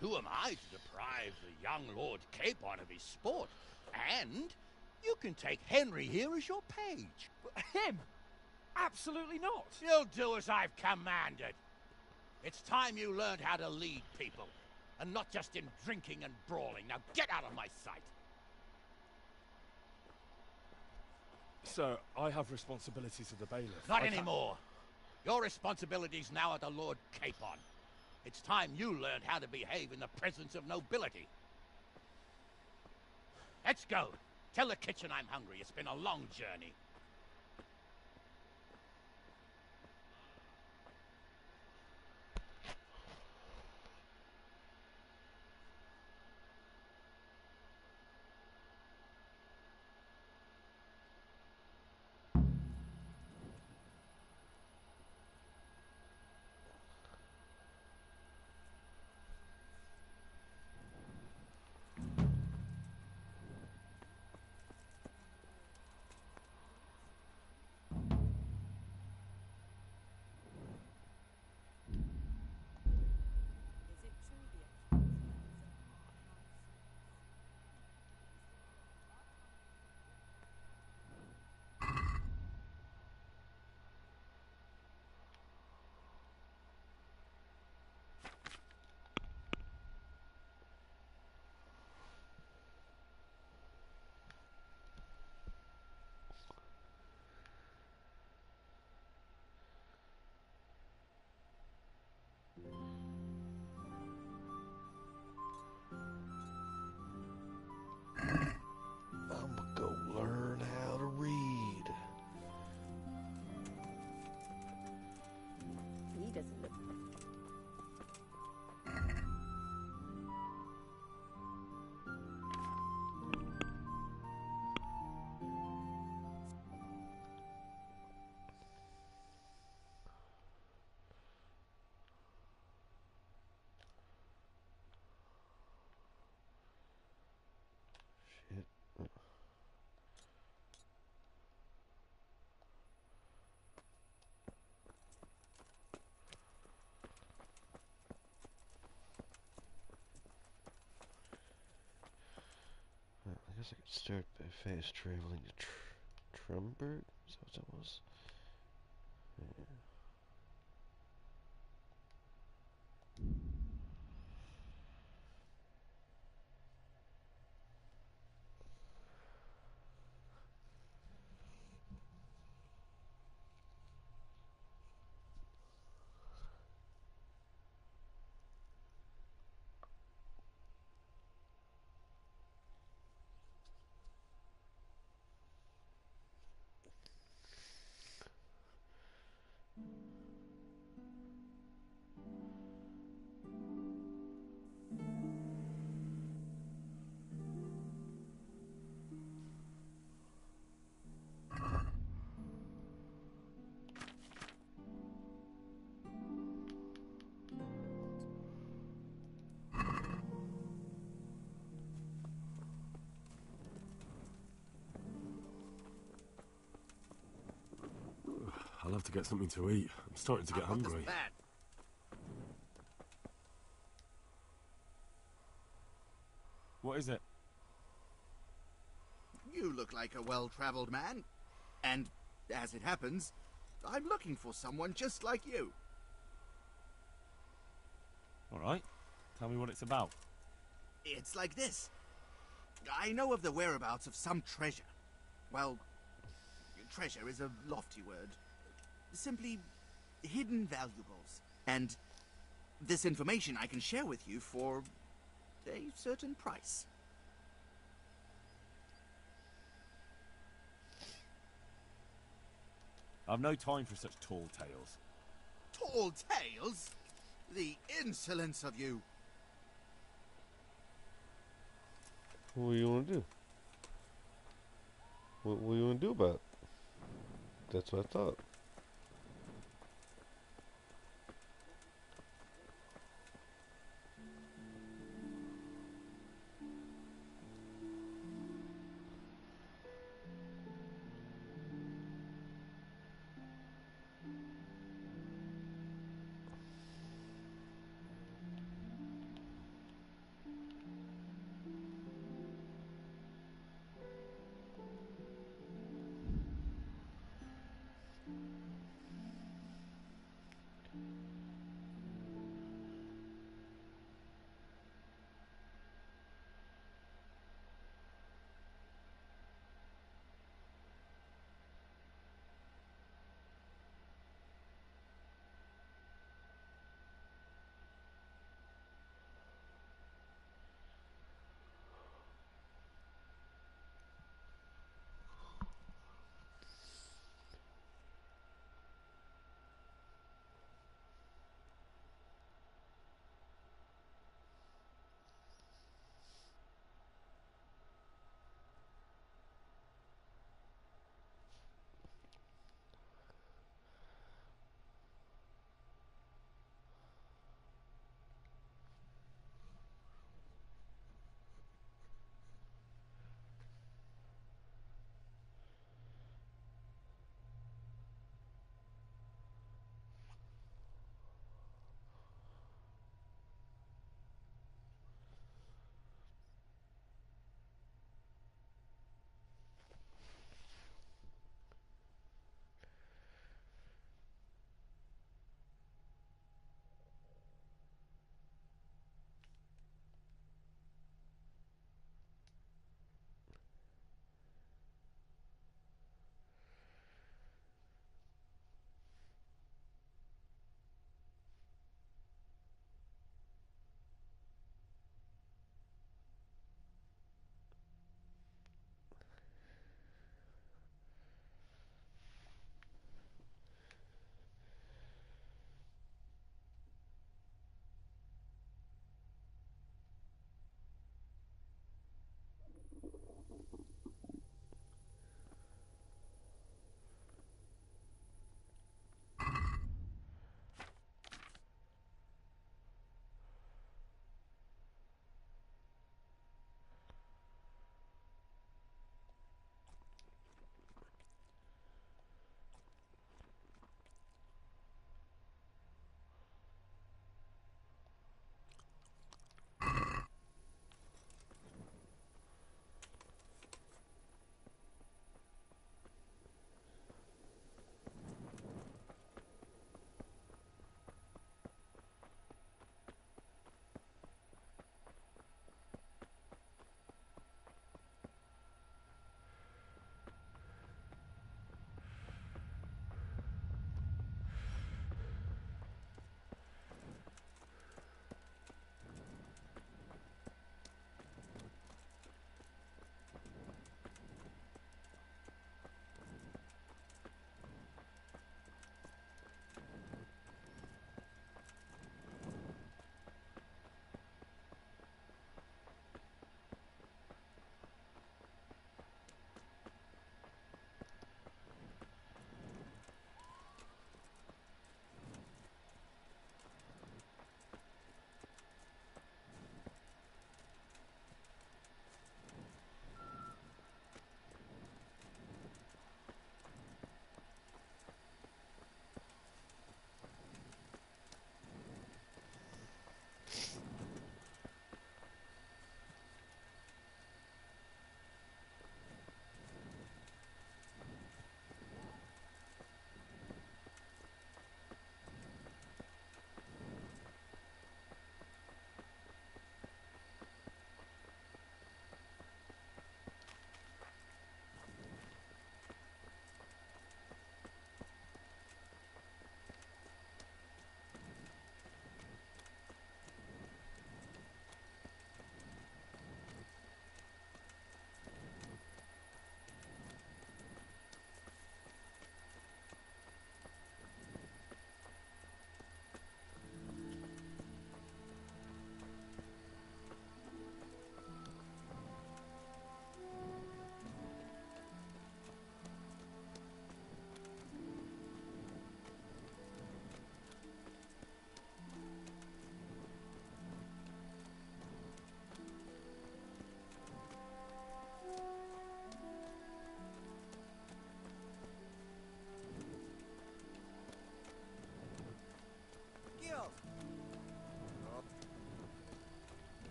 Who am I to deprive the young Lord Capon of his sport? And you can take Henry here as your page. Him? Absolutely not. You'll do as I've commanded. It's time you learned how to lead people, and not just in drinking and brawling. Now get out of my sight. Sir, I have responsibilities of the bailiff. Not anymore. Your responsibilities now are the Lord Capon. It's time you learned how to behave in the presence of nobility. Let's go. Tell the kitchen I'm hungry. It's been a long journey. I'm gonna go learn how to read. He doesn't look. Shit. Well, I guess I could start by fast traveling to Trumberg. Is that what that was? Yeah. I'll have to get something to eat. I'm starting to get hungry. What is it? You look like a well-traveled man. And, as it happens, I'm looking for someone just like you. All right. Tell me what it's about. It's like this. I know of the whereabouts of some treasure. Well, treasure is a lofty word. Simply hidden valuables. And this information I can share with you for a certain price. I've no time for such tall tales. Tall tales? The insolence of you! What do you want to do? What do you want to do about it? That's what I thought.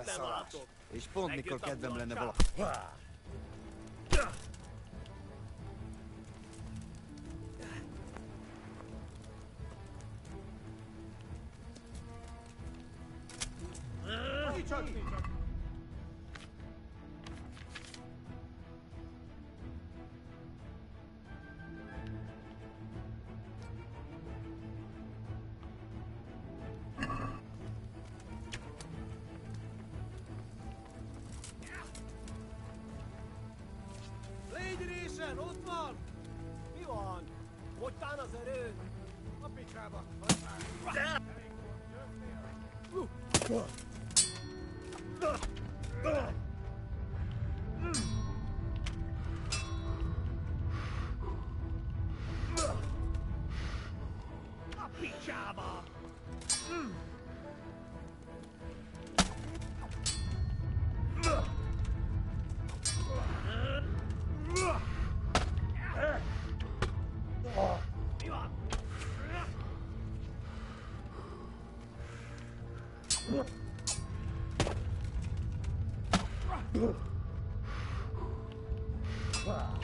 beszarás. És pont mikor kedvem lenne valami. Légy részen, ott van! Mi van? Fogytán az erő? A picsába! A picsába! Mi van? Ah!